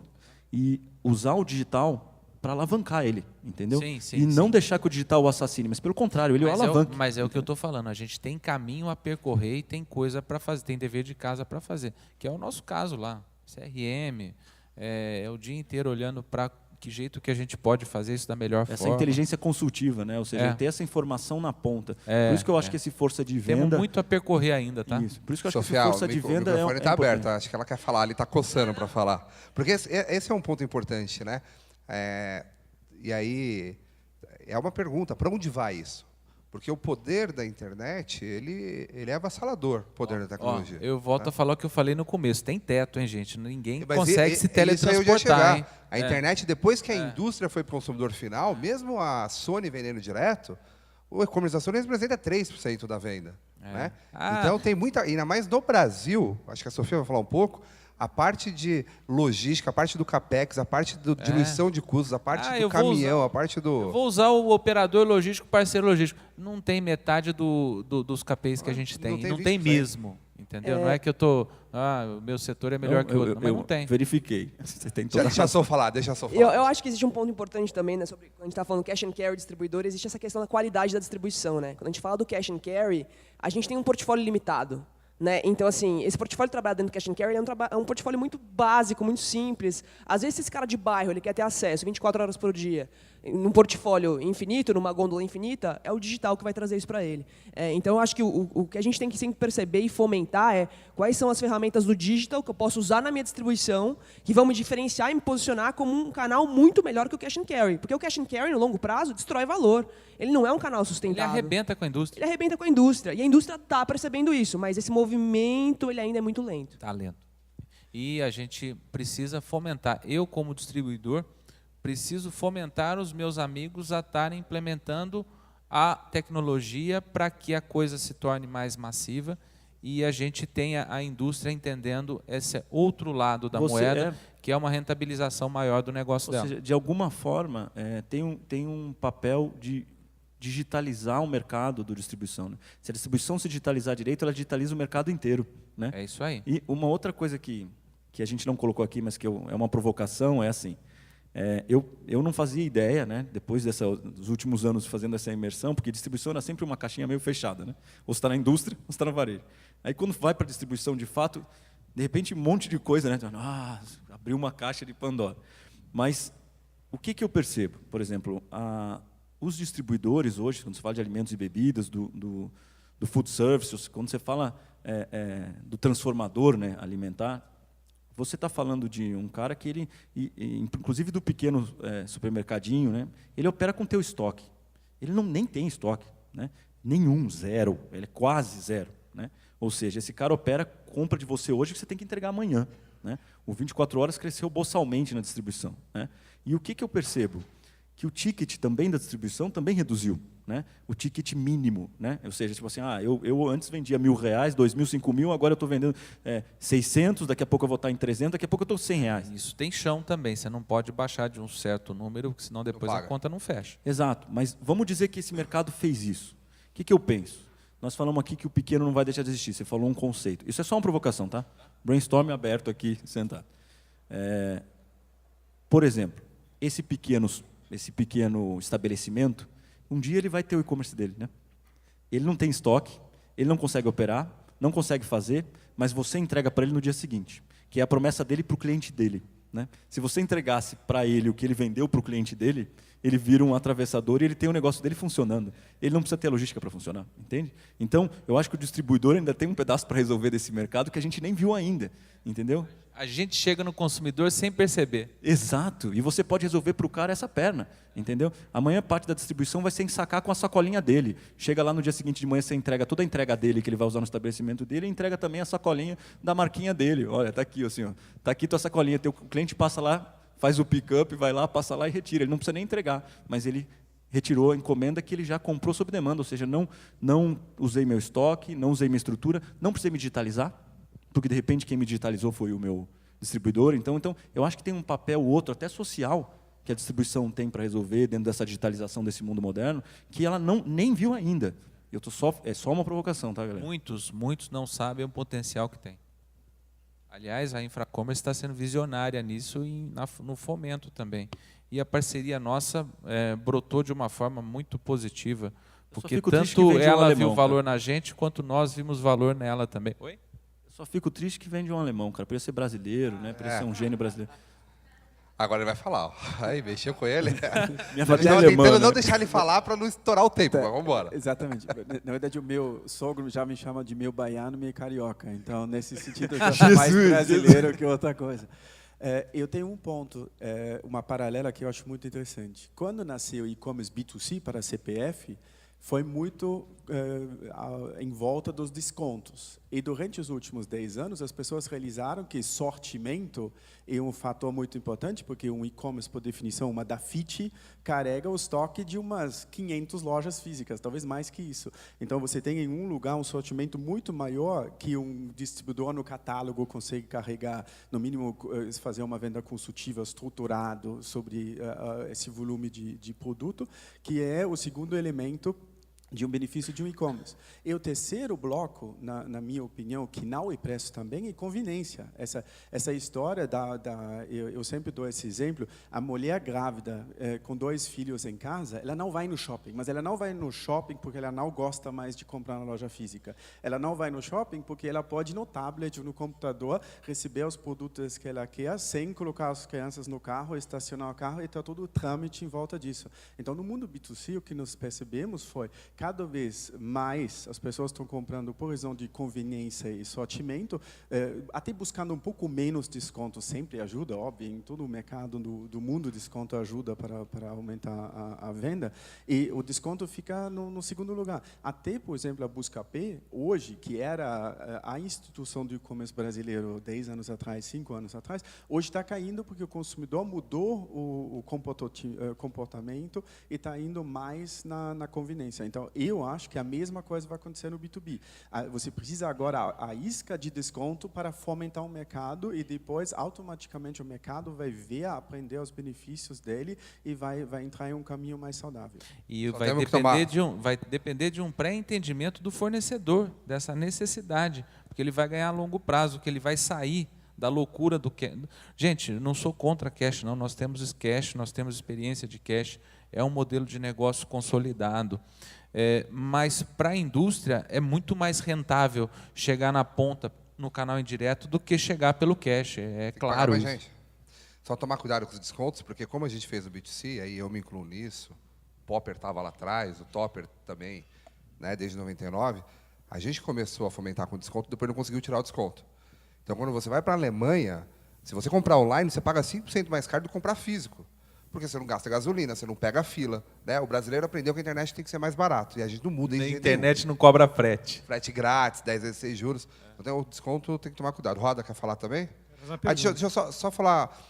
e usar o digital para alavancar ele, entendeu? Sim, não deixar que o digital o assassine, mas pelo contrário, ele o alavanque. Mas é o que eu estou falando, a gente tem caminho a percorrer e tem coisa para fazer, tem dever de casa para fazer, que é o nosso caso lá, CRM, é o dia inteiro olhando para que jeito que a gente pode fazer isso da melhor forma. Essa inteligência consultiva, né? Ou seja, ter essa informação na ponta. Por isso que eu acho que esse força de venda... Temos muito a percorrer ainda, tá? Isso. Por isso que eu acho que essa força de venda o microfone está aberto, importante. acho que ela quer falar, ele está coçando para falar. Porque esse é um ponto importante, né? E aí, é uma pergunta, para onde vai isso? Porque o poder da internet, ele é avassalador, o poder da tecnologia. Eu volto a falar o que eu falei no começo. Tem teto, hein, gente? Ninguém Mas consegue se isso aí eu ia teletransportar, chegar. hein? A internet, depois que a indústria foi para o consumidor final, mesmo a Sony vendendo direto, o e-commerce da Sony representa 3% da venda. Né? Então, tem muita... Ainda mais no Brasil, acho que a Sofia vai falar um pouco, a parte de logística, a parte do CAPEX, a parte de diluição de custos, a parte do caminhão, a parte do... Eu vou usar o operador logístico, parceiro logístico. Não tem metade dos CAPEs que a gente tem. Não tem mesmo. Entendeu? Não é que eu estou... o meu setor é melhor que o outro. Mas não tem. Verifiquei. Você tem toda Deixa a Sofia falar, Eu acho que existe um ponto importante também, né, sobre quando a gente está falando cash and carry distribuidor, existe essa questão da qualidade da distribuição, né? Quando a gente fala do cash and carry, a gente tem um portfólio limitado. Né? Então, assim, esse portfólio trabalhado dentro do cash and carry é um portfólio muito básico, muito simples. Às vezes, esse cara de bairro ele quer ter acesso 24 horas por dia, num portfólio infinito, numa gôndola infinita, é o digital que vai trazer isso para ele. Então, eu acho que o que a gente tem que sempre perceber e fomentar é quais são as ferramentas do digital que eu posso usar na minha distribuição, que vão me diferenciar e me posicionar como um canal muito melhor que o cash and carry. Porque o cash and carry, no longo prazo, destrói valor. Ele não é um canal sustentável. Ele arrebenta com a indústria. Ele arrebenta com a indústria. E a indústria está percebendo isso, mas esse movimento ele ainda é muito lento. Está lento. E a gente precisa fomentar. Eu, como distribuidor, preciso fomentar os meus amigos a estarem implementando a tecnologia para que a coisa se torne mais massiva e a gente tenha a indústria entendendo esse outro lado da moeda, que é uma rentabilização maior do negócio dela. Ou seja, de alguma forma, tem um papel de digitalizar o mercado do distribuição. Né? Se a distribuição se digitalizar direito, ela digitaliza o mercado inteiro. Né? É isso aí. E uma outra coisa que a gente não colocou aqui, mas que é uma provocação, é assim, eu não fazia ideia, né, depois dos últimos anos fazendo essa imersão, porque distribuição era sempre uma caixinha meio fechada. Né? Ou você está na indústria, ou você está no varejo. Aí, quando vai para a distribuição, de fato, de repente, um monte de coisa, né? Abriu uma caixa de Pandora. Mas o que eu percebo? Por exemplo, os distribuidores hoje, quando se fala de alimentos e bebidas, do food service, quando você fala do transformador, né, alimentar, você está falando de um cara que ele, inclusive do pequeno supermercadinho, né, ele opera com teu estoque. Ele nem tem estoque, né, nenhum, zero, ele é quase zero. Né? Ou seja, esse cara compra de você hoje que você tem que entregar amanhã. Né? O 24 horas cresceu bolsalmente na distribuição. Né? E o que eu percebo? Que o ticket também da distribuição também reduziu. Né? O ticket mínimo. Né? Ou seja, tipo assim, eu antes vendia R$1.000, 2.000, 5.000, agora eu estou vendendo 600, daqui a pouco eu vou estar em 300, daqui a pouco eu estou R$100. Isso tem chão também, você não pode baixar de um certo número, porque senão depois a conta não fecha. Exato, mas vamos dizer que esse mercado fez isso. O que eu penso? Nós falamos aqui que o pequeno não vai deixar de existir, você falou um conceito. Isso é só uma provocação, tá? Brainstorm aberto aqui, sentado. Por exemplo, esse pequeno estabelecimento, um dia ele vai ter o e-commerce dele. Né? Ele não tem estoque, ele não consegue operar, não consegue fazer, mas você entrega para ele no dia seguinte, que é a promessa dele para o cliente dele. Né? Se você entregasse para ele o que ele vendeu para o cliente dele, ele vira um atravessador e ele tem o negócio dele funcionando. Ele não precisa ter a logística para funcionar, entende? Então, eu acho que o distribuidor ainda tem um pedaço para resolver desse mercado que a gente nem viu ainda, entendeu? A gente chega no consumidor sem perceber. Exato, e você pode resolver para o cara essa perna, entendeu? Amanhã parte da distribuição vai ser em sacar com a sacolinha dele. Chega lá no dia seguinte de manhã, você entrega toda a entrega dele que ele vai usar no estabelecimento dele e entrega também a sacolinha da marquinha dele. Olha, está aqui, assim, ó, tá aqui tua sacolinha, o cliente passa lá, faz o pick-up, vai lá, passa lá e retira. Ele não precisa nem entregar, mas ele retirou a encomenda que ele já comprou sob demanda, ou seja, não usei meu estoque, não usei minha estrutura, não precisei me digitalizar, porque de repente quem me digitalizou foi o meu distribuidor. Então eu acho que tem um papel outro, até social, que a distribuição tem para resolver dentro dessa digitalização desse mundo moderno, que ela nem viu ainda. É só uma provocação, tá, galera? Muitos não sabem o potencial que tem. Aliás, a Infracommerce está sendo visionária nisso e no fomento também. E a parceria nossa brotou de uma forma muito positiva, porque tanto ela viu valor na gente, quanto nós vimos valor nela também. Oi? Eu só fico triste que vende um alemão, cara. Podia ser brasileiro, né? Podia ser um gênio brasileiro. Agora ele vai falar. Ó. Aí, mexeu com ele. Minha família é alemã, tentando né? não deixar ele falar para não estourar o tempo, mas vamos embora. Exatamente. Na verdade, o meu sogro já me chama de meu baiano, meio carioca. Então, nesse sentido, eu já sou mais brasileiro que outra coisa. Eu tenho um ponto, uma paralela que eu acho muito interessante. Quando nasceu o e-commerce B2C para a CPF, foi muito em volta dos descontos. E durante os últimos 10 anos, as pessoas realizaram que sortimento é um fator muito importante, porque um e-commerce, por definição, uma Dafiti, carrega o estoque de umas 500 lojas físicas, talvez mais que isso. Então, você tem em um lugar um sortimento muito maior que um distribuidor no catálogo consegue carregar, no mínimo, fazer uma venda consultiva estruturada sobre esse volume de produto, que é o segundo elemento de um benefício de um e-commerce. E o terceiro bloco, na minha opinião, que não é preço também, é conveniência. Essa história eu sempre dou esse exemplo, a mulher grávida com 2 filhos em casa, ela não vai no shopping, mas ela não vai no shopping porque ela não gosta mais de comprar na loja física. Ela não vai no shopping porque ela pode no tablet ou no computador receber os produtos que ela quer sem colocar as crianças no carro, estacionar o carro e ter todo o trâmite em volta disso. Então, no mundo B2C, o que nós percebemos foi cada vez mais as pessoas estão comprando por razão de conveniência e sortimento, até buscando um pouco menos desconto, sempre ajuda, óbvio, em todo o mercado do mundo, desconto ajuda para aumentar a venda, e o desconto fica no segundo lugar. Até, por exemplo, a Buscapé, hoje, que era a instituição do e-commerce brasileiro 10 anos atrás, 5 anos atrás, hoje está caindo porque o consumidor mudou o comportamento e está indo mais na conveniência. Então, eu acho que a mesma coisa vai acontecer no B2B. Você precisa agora a isca de desconto para fomentar o mercado e depois, automaticamente, o mercado vai ver, aprender os benefícios dele e vai entrar em um caminho mais saudável. E Só vai depender de um pré-entendimento do fornecedor, dessa necessidade, porque ele vai ganhar a longo prazo, que ele vai sair da loucura do cash. Gente, não sou contra cash, não. Nós temos cash, nós temos experiência de cash, é um modelo de negócio consolidado. Mas para a indústria é muito mais rentável chegar na ponta no canal indireto do que chegar pelo cash, claro. Gente, só tomar cuidado com os descontos, porque como a gente fez o B2C, aí eu me incluo nisso, o Popper estava lá atrás, o Topper também, né, desde 99, a gente começou a fomentar com desconto, depois não conseguiu tirar o desconto. Então, quando você vai para a Alemanha, se você comprar online, você paga 5% mais caro do que comprar físico. Porque você não gasta gasolina, você não pega a fila. Né? O brasileiro aprendeu que a internet tem que ser mais barato. E a gente não muda. A internet não cobra frete. Frete grátis, 10 vezes 6 juros. Então, o desconto tem que tomar cuidado. Roda, quer falar também? Deixa eu só falar.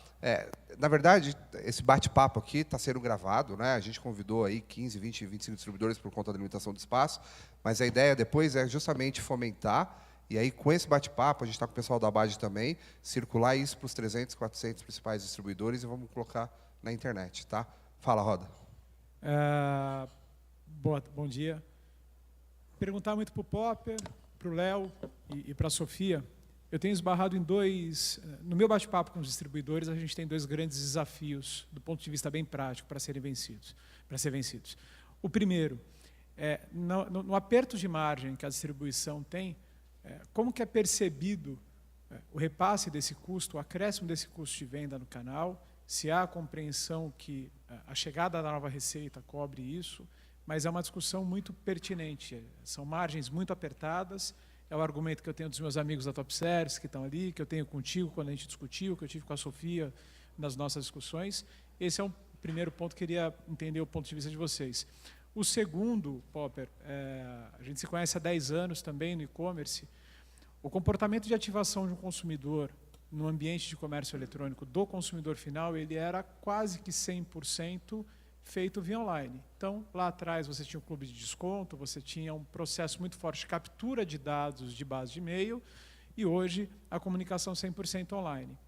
Na verdade, esse bate-papo aqui está sendo gravado. Né? A gente convidou aí 15, 20, 25 distribuidores por conta da limitação do espaço. Mas a ideia depois é justamente fomentar. E aí, com esse bate-papo, a gente está com o pessoal da Abad também, circular isso para os 300, 400 principais distribuidores e vamos colocar na internet, tá? Fala, Roda. Bom dia. Perguntar muito para o Popper, para o Léo e para a Sofia. Eu tenho esbarrado em dois... No meu bate-papo com os distribuidores, a gente tem 2 grandes desafios, do ponto de vista bem prático, para ser vencidos. O primeiro, no aperto de margem que a distribuição tem, como que é percebido o repasse desse custo, o acréscimo desse custo de venda no canal, se há a compreensão que a chegada da nova receita cobre isso, mas é uma discussão muito pertinente. São margens muito apertadas, é o argumento que eu tenho dos meus amigos da Top Service, que estão ali, que eu tenho contigo quando a gente discutiu, que eu tive com a Sofia nas nossas discussões. Esse é um primeiro ponto, queria entender o ponto de vista de vocês. O segundo, Popper, a gente se conhece há 10 anos também no e-commerce, o comportamento de ativação de um consumidor no ambiente de comércio eletrônico do consumidor final, ele era quase que 100% feito via online. Então, lá atrás você tinha um clube de desconto, você tinha um processo muito forte de captura de dados de base de e-mail, e hoje a comunicação 100% online.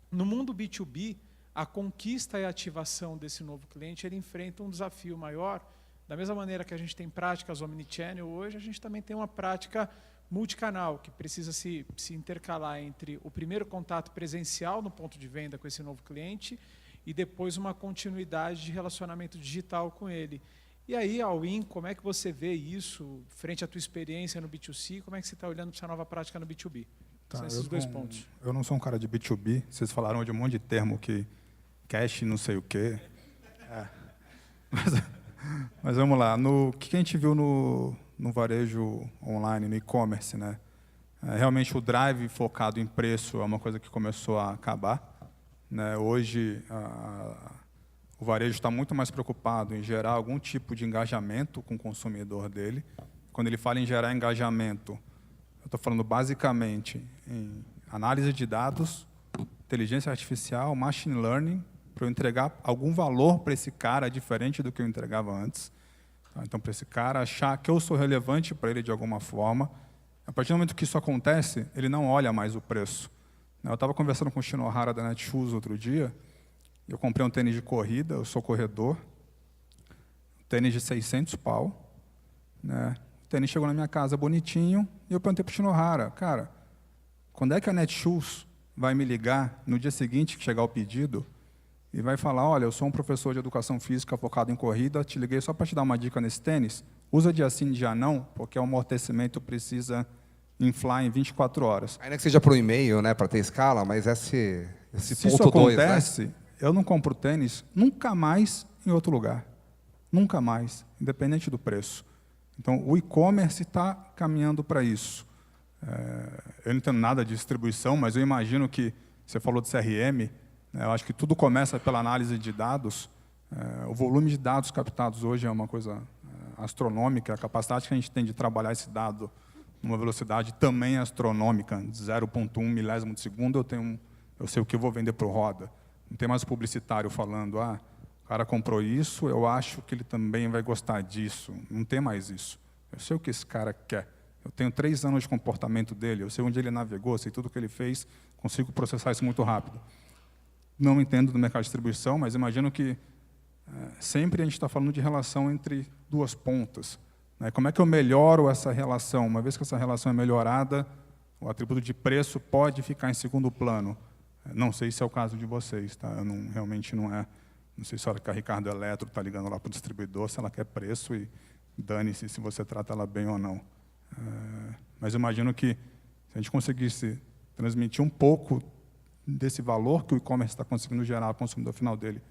No mundo B2B, a conquista e a ativação desse novo cliente, ele enfrenta um desafio maior. Da mesma maneira que a gente tem práticas omnichannel hoje, a gente também tem uma prática multicanal, que precisa se intercalar entre o primeiro contato presencial no ponto de venda com esse novo cliente e depois uma continuidade de relacionamento digital com ele. E aí, Alwin, como é que você vê isso frente à tua experiência no B2C? Como é que você está olhando para essa nova prática no B2B? São esses 2 pontos. Eu não sou um cara de B2B. Vocês falaram de um monte de termo que cash, não sei o quê. Mas vamos lá. O que a gente viu no varejo online, no e-commerce, né? Realmente o drive focado em preço é uma coisa que começou a acabar, né? Hoje o varejo está muito mais preocupado em gerar algum tipo de engajamento com o consumidor dele. Quando ele fala em gerar engajamento, eu estou falando basicamente em análise de dados, inteligência artificial, machine learning, para eu entregar algum valor para esse cara diferente do que eu entregava antes. Então, para esse cara achar que eu sou relevante para ele de alguma forma. A partir do momento que isso acontece, ele não olha mais o preço. Eu estava conversando com o Shinohara da Netshoes outro dia, eu comprei um tênis de corrida, eu sou corredor, um tênis de 600 pau, né? O tênis chegou na minha casa bonitinho, e eu perguntei para o Shinohara, cara, quando é que a Netshoes vai me ligar no dia seguinte que chegar o pedido e vai falar, olha, eu sou um professor de educação física focado em corrida, te liguei só para te dar uma dica nesse tênis, usa dia sim, dia não, porque o amortecimento precisa inflar em 24 horas. Ainda que seja por e-mail, né, para ter escala, mas esse Se ponto isso 2, né? acontece, eu não compro tênis nunca mais em outro lugar. Nunca mais, independente do preço. Então, o e-commerce está caminhando para isso. Eu não entendo nada de distribuição, mas eu imagino que, você falou de CRM, né, eu acho que tudo começa pela análise de dados. O volume de dados captados hoje é uma coisa astronômica, a capacidade que a gente tem de trabalhar esse dado numa velocidade também astronômica, de 0,1 milésimo de segundo, eu sei o que eu vou vender para o Roda. Não tem mais publicitário falando, o cara comprou isso, eu acho que ele também vai gostar disso. Não tem mais isso. Eu sei o que esse cara quer. Eu tenho 3 anos de comportamento dele, eu sei onde ele navegou, sei tudo o que ele fez, consigo processar isso muito rápido. Não entendo do mercado de distribuição, mas imagino que sempre a gente está falando de relação entre duas pontas. Né? Como é que eu melhoro essa relação? Uma vez que essa relação é melhorada, o atributo de preço pode ficar em segundo plano. Não sei se é o caso de vocês, tá? Realmente não é. Não sei se a hora que a Ricardo Eletro está ligando lá para o distribuidor, se ela quer preço e dane-se se você trata ela bem ou não. Mas eu imagino que se a gente conseguisse transmitir um pouco desse valor que o e-commerce está conseguindo gerar ao consumidor final dele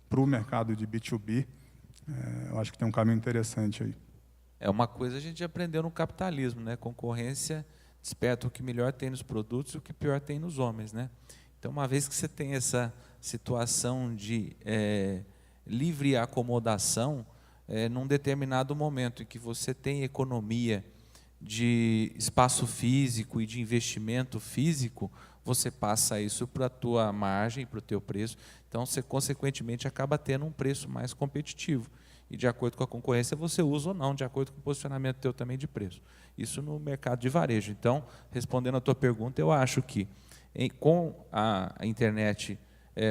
para o mercado de B2B, eu acho que tem um caminho interessante aí. É uma coisa a gente aprendeu no capitalismo, né? Concorrência desperta o que melhor tem nos produtos e o que pior tem nos homens, né? Então, uma vez que você tem essa situação de livre acomodação, num determinado momento em que você tem economia de espaço físico e de investimento físico, você passa isso para a tua margem, para o teu preço. Então, você, consequentemente, acaba tendo um preço mais competitivo. E, de acordo com a concorrência, você usa ou não, de acordo com o posicionamento teu também de preço. Isso no mercado de varejo. Então, respondendo a tua pergunta, eu acho que com a internet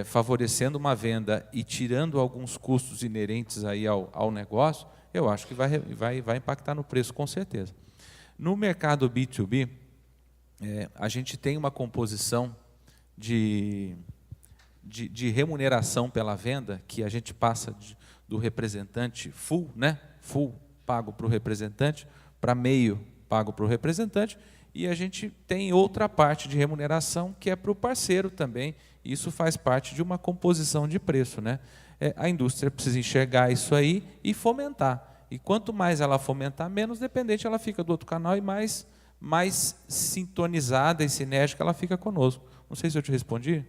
favorecendo uma venda e tirando alguns custos inerentes aí ao negócio, eu acho que vai impactar no preço, com certeza. No mercado B2B, a gente tem uma composição de remuneração pela venda, que a gente passa do representante full, né? Full pago para o representante, para meio pago para o representante, e a gente tem outra parte de remuneração que é para o parceiro também. Isso faz parte de uma composição de preço, né? A indústria precisa enxergar isso aí e fomentar. E quanto mais ela fomentar, menos dependente ela fica do outro canal e mais sintonizada e sinérgica ela fica conosco. Não sei se eu te respondi.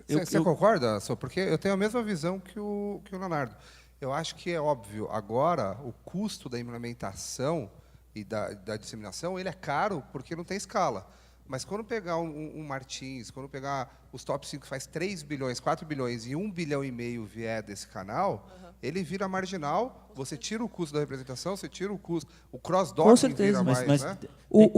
Você concorda, Sô? Porque eu tenho a mesma visão que o Leonardo. Eu acho que é óbvio, agora, o custo da implementação e da disseminação, ele é caro porque não tem escala. Mas quando pegar um Martins, quando pegar os top 5 que faz 3 bilhões, 4 bilhões e 1,5 bilhão vier desse canal, ele vira marginal, você tira o custo da representação, você tira o custo, o cross-docking vira mais, né?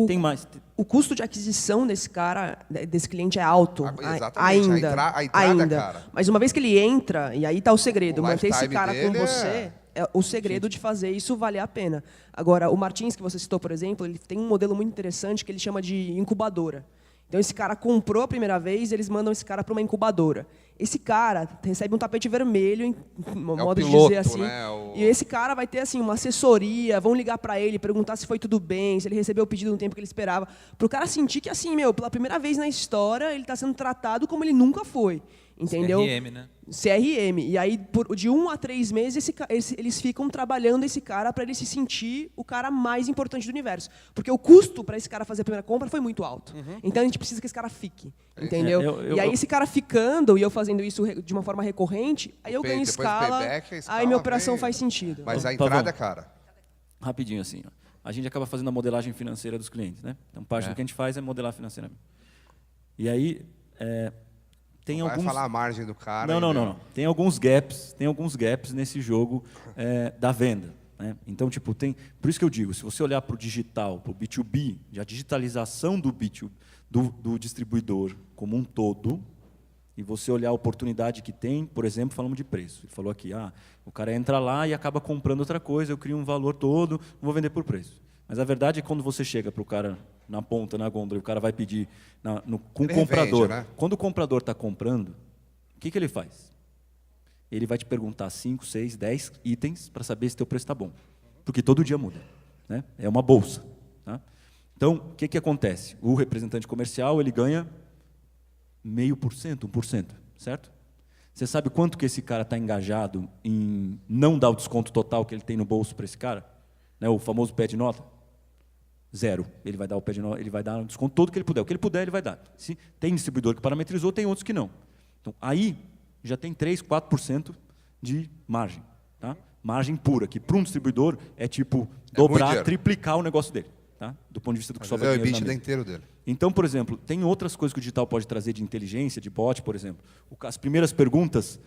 Tem mais. O custo de aquisição desse cara, desse cliente é alto, Exatamente, a entrada é cara. Mas uma vez que ele entra, e aí está o segredo, O manter esse lifetime cara com dele você é o segredo de fazer isso valer a pena. Agora, o Martins, que você citou, por exemplo, ele tem um modelo muito interessante que ele chama de incubadora. Então, esse cara comprou a primeira vez, eles mandam esse cara para uma incubadora. Esse cara recebe um tapete vermelho, modo de dizer assim. Né? E esse cara vai ter assim uma assessoria, vão ligar para ele, perguntar se foi tudo bem, se ele recebeu o pedido no tempo que ele esperava, para o cara sentir que assim, pela primeira vez na história, ele está sendo tratado como ele nunca foi. entendeu? CRM, né? CRM. E aí, de 1 a 3 meses, eles ficam trabalhando esse cara para ele se sentir o cara mais importante do universo. Porque o custo para esse cara fazer a primeira compra foi muito alto. Então, a gente precisa que esse cara fique, entendeu? E aí, esse cara ficando, e eu fazendo isso de uma forma recorrente, aí eu ganho escala, aí minha operação faz sentido. Mas a Pavão. entrada é cara. Rapidinho assim, ó. A gente acaba fazendo a modelagem financeira dos clientes, né? Então, parte do que a gente faz é modelar financeiramente. E aí, tem Vai alguns... falar a margem do cara. Não. Tem alguns gaps nesse jogo da venda. Né? Então, tipo, por isso que eu digo, se você olhar para o digital, para o B2B, a digitalização do distribuidor como um todo, e você olhar a oportunidade que tem, por exemplo, falamos de preço. Ele falou aqui, o cara entra lá e acaba comprando outra coisa, eu crio um valor todo, vou vender por preço. Mas a verdade é que quando você chega para o cara na ponta, na gôndola, e o cara vai pedir com o comprador. Revende, né? Quando o comprador está comprando, o que ele faz? Ele vai te perguntar 5, 6, 10 itens para saber se teu preço está bom. Porque todo dia muda. Né? É uma bolsa. Tá? Então, o que acontece? O representante comercial ele ganha 0,5%, 1%, certo? Você sabe quanto que esse cara está engajado em não dar o desconto total que ele tem no bolso para esse cara? Né? O famoso pé de nota? 0. Ele vai dar o pé de nota, ele vai dar o desconto todo que ele puder. O que ele puder, ele vai dar. Se tem distribuidor que parametrizou, tem outros que não. Então, aí já tem 3, 4% de margem. Tá? Margem pura, que para um distribuidor é tipo dobrar, triplicar o negócio dele. Tá? Do ponto de vista do que sobra dinheiro na mesa. Inteiro dele. Então, por exemplo, tem outras coisas que o digital pode trazer de inteligência, de bot, por exemplo. As primeiras perguntas,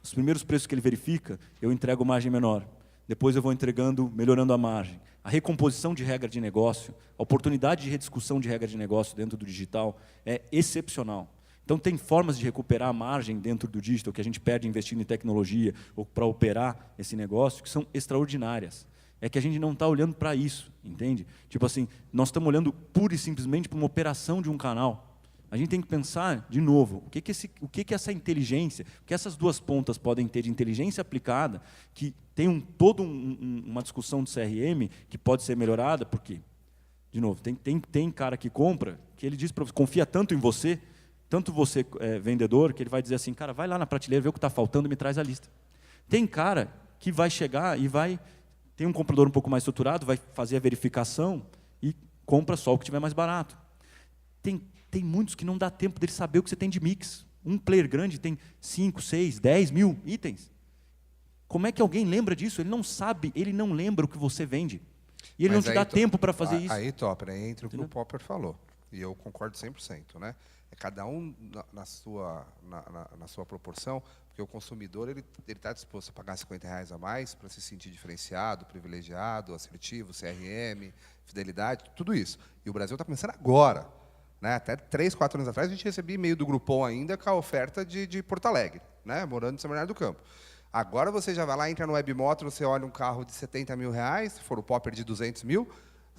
os primeiros preços que ele verifica, eu entrego margem menor. Depois eu vou entregando, melhorando a margem. A recomposição de regra de negócio, a oportunidade de rediscussão de regra de negócio dentro do digital é excepcional. Então, tem formas de recuperar a margem dentro do digital, que a gente perde investindo em tecnologia ou para operar esse negócio, que são extraordinárias. É que a gente não está olhando para isso, entende? Tipo assim, nós estamos olhando pura e simplesmente para uma operação de um canal. A gente tem que pensar, de novo, o que essa inteligência, o que essas duas pontas podem ter de inteligência aplicada, que tem toda uma discussão de CRM que pode ser melhorada, por quê? De novo, tem cara que compra, que ele diz para você, confia tanto em você, tanto você vendedor, que ele vai dizer assim, cara, vai lá na prateleira, vê o que está faltando e me traz a lista. Tem cara que vai chegar e tem um comprador um pouco mais estruturado, vai fazer a verificação e compra só o que tiver mais barato. Tem muitos que não dá tempo dele saber o que você tem de mix. Um player grande tem 5, 6, 10 mil itens. Como é que alguém lembra disso? Ele não sabe, ele não lembra o que você vende. E ele não te dá tempo para fazer isso. Aí, Topper, entra o que o Popper falou. E eu concordo 100%. Né? É cada um na sua proporção, porque o consumidor ele está disposto a pagar R$50 a mais para se sentir diferenciado, privilegiado, assertivo, CRM, fidelidade, tudo isso. E o Brasil está começando agora. Né? Até 3, 4 anos atrás, a gente recebia e-mail do Groupon ainda com a oferta de Porto Alegre, né? Morando em São Bernardo do Campo. Agora você já vai lá, entra no Webmotor, você olha um carro de R$70 mil, se for o Popper de 200 mil,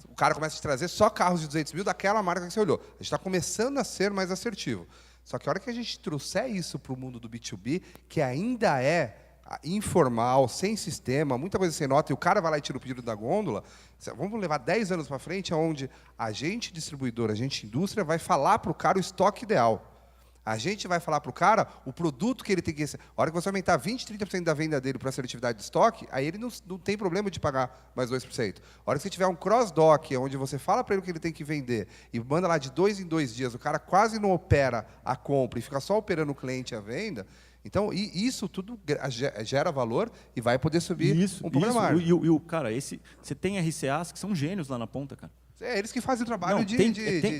o cara começa a te trazer só carros de 200 mil daquela marca que você olhou. A gente está começando a ser mais assertivo. Só que a hora que a gente trouxer isso para o mundo do B2B, que ainda é informal, sem sistema, muita coisa sem nota, e o cara vai lá e tira o pedido da gôndola, vamos levar 10 anos para frente, onde a gente distribuidor, a gente indústria, vai falar para o cara o estoque ideal. A gente vai falar para o cara o produto que ele tem que... A hora que você aumentar 20%, 30% da venda dele para assertividade de estoque, aí ele não tem problema de pagar mais 2%. A hora que você tiver um cross-dock, onde você fala para ele o que ele tem que vender, e manda lá de 2 em 2 dias, o cara quase não opera a compra e fica só operando o cliente a venda, então isso tudo gera valor e vai poder subir um pouco a margem. Cara, você tem RCAs que são gênios lá na ponta, cara. É eles que fazem o trabalho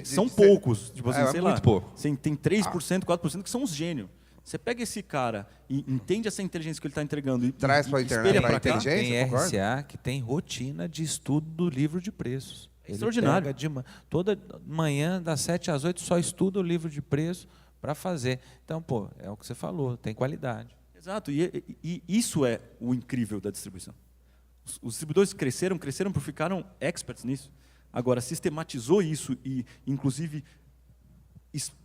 são poucos, tipo assim, sei lá. Muito pouco. Tem 3%, 4% que são os gênios. Você pega esse cara e entende essa inteligência que ele está entregando e traz para a internet, para a inteligência. Tem RCA que tem rotina de estudo do livro de preços. Extraordinário. Toda manhã, das 7 às 8, só estuda o livro de preço para fazer. Então, é o que você falou, tem qualidade. Exato, e isso é o incrível da distribuição. Os distribuidores cresceram porque ficaram experts nisso. Agora, sistematizou isso e, inclusive,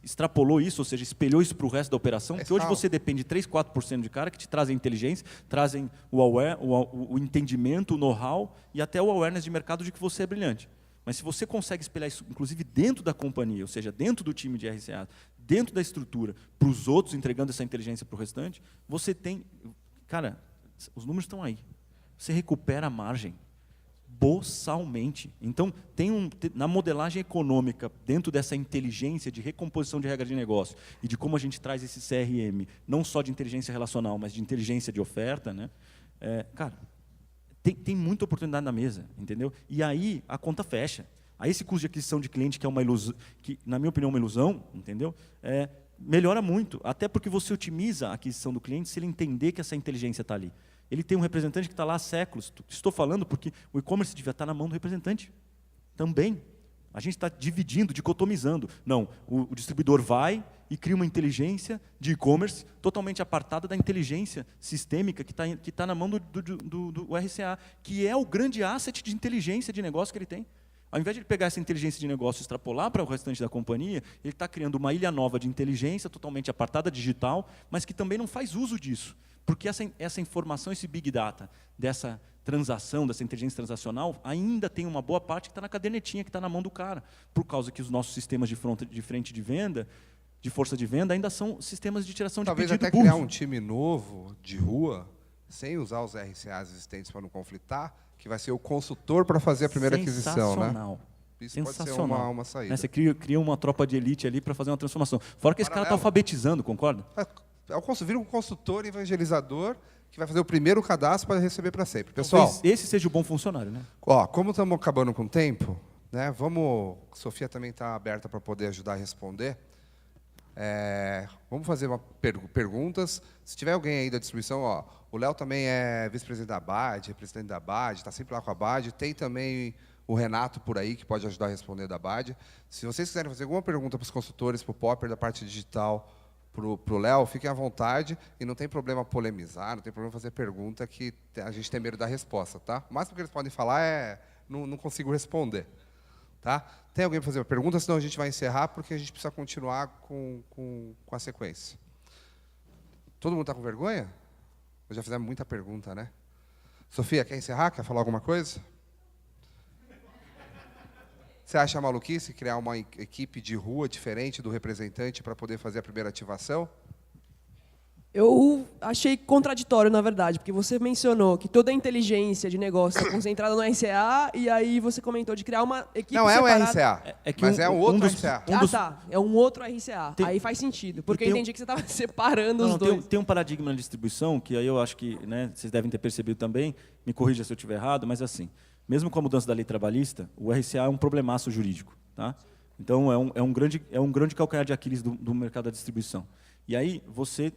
extrapolou isso, ou seja, espelhou isso para o resto da operação, porque hoje você depende de 3, 4% de cara que te trazem inteligência, trazem o entendimento, o know-how e até o awareness de mercado de que você é brilhante. Mas se você consegue espelhar isso, inclusive dentro da companhia, ou seja, dentro do time de RCA, dentro da estrutura, para os outros, entregando essa inteligência para o restante, você tem... Cara, os números estão aí. Você recupera a margem boçalmente. Então, na modelagem econômica, dentro dessa inteligência de recomposição de regra de negócio e de como a gente traz esse CRM, não só de inteligência relacional, mas de inteligência de oferta, né? Cara, tem muita oportunidade na mesa, entendeu? E aí a conta fecha. Aí esse custo de aquisição de cliente, que é uma ilusão, que na minha opinião é uma ilusão, entendeu? Melhora muito, até porque você otimiza a aquisição do cliente se ele entender que essa inteligência está ali. Ele tem um representante que está lá há séculos. Estou falando porque o e-commerce devia estar na mão do representante também. A gente está dividindo, dicotomizando. Não, o distribuidor vai e cria uma inteligência de e-commerce totalmente apartada da inteligência sistêmica que tá na mão do RCA, que é o grande asset de inteligência de negócio que ele tem. Ao invés de ele pegar essa inteligência de negócio e extrapolar para o restante da companhia, ele está criando uma ilha nova de inteligência, totalmente apartada, digital, mas que também não faz uso disso. Porque essa informação, esse Big Data, dessa transação, dessa inteligência transacional, ainda tem uma boa parte que está na cadernetinha, que está na mão do cara, por causa que os nossos sistemas de frente de venda, de força de venda, ainda são sistemas de tiração de pedido. Talvez até criar um time novo, de rua, sem usar os RCAs existentes para não conflitar, que vai ser o consultor para fazer a primeira aquisição, né? Isso Sensacional. pode ser uma saída. Você cria uma tropa de elite ali para fazer uma transformação. Fora que esse cara está alfabetizando, concorda? Vira um consultor evangelizador que vai fazer o primeiro cadastro para receber para sempre. Pessoal, talvez esse seja o bom funcionário, né? Como estamos acabando com o tempo, né? A Sofia também está aberta para poder ajudar a responder. Vamos fazer perguntas. Se tiver alguém aí da distribuição, o Léo também é vice-presidente da BAD, representante da BAD, está sempre lá com a BAD. Tem também o Renato por aí, que pode ajudar a responder da BAD. Se vocês quiserem fazer alguma pergunta para os consultores, para o Popper, da parte digital, para o Léo, fiquem à vontade e não tem problema polemizar, não tem problema fazer pergunta que a gente tem medo da resposta, tá? O máximo que eles podem falar não consigo responder, tá? Tem alguém para fazer uma pergunta? Senão a gente vai encerrar porque a gente precisa continuar com a sequência. Todo mundo está com vergonha? Eu já fizemos muita pergunta, né? Sofia, quer encerrar? Quer falar alguma coisa? Você acha maluquice criar uma equipe de rua diferente do representante para poder fazer a primeira ativação? Eu achei contraditório, na verdade, porque você mencionou que toda a inteligência de negócio é concentrada no RCA, e aí você comentou de criar uma equipe separada. Não, é o RCA, mas é um outro RCA. Tá, é um outro RCA. Aí faz sentido, porque eu entendi que você estava separando os dois. Tem um paradigma na distribuição, que aí eu acho que, né, vocês devem ter percebido também, me corrija se eu estiver errado, mas assim, mesmo com a mudança da lei trabalhista, o RCA é um problemaço jurídico. Tá? Então, é um grande calcanhar de Aquiles do mercado da distribuição. E aí, você,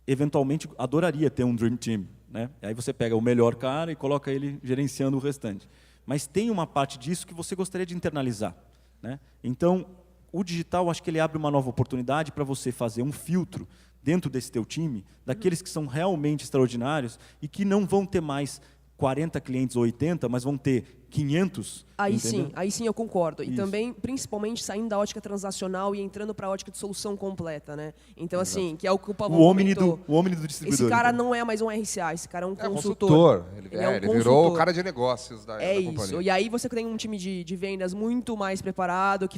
eventualmente, adoraria ter um Dream Team. Né? E aí você pega o melhor cara e coloca ele gerenciando o restante. Mas tem uma parte disso que você gostaria de internalizar. Né? Então, o digital, acho que ele abre uma nova oportunidade para você fazer um filtro dentro desse teu time, daqueles que são realmente extraordinários e que não vão ter mais 40 clientes ou 80, mas vão ter 500. Aí sim eu concordo. E também, principalmente, saindo da ótica transacional e entrando para a ótica de solução completa, né? Então, assim, que é o que o Pavão comentou. O homem do distribuidor. Esse cara não é mais um RCA, esse cara é um consultor. Ele virou o cara de negócios da companhia. Isso. E aí você tem um time de vendas muito mais preparado, que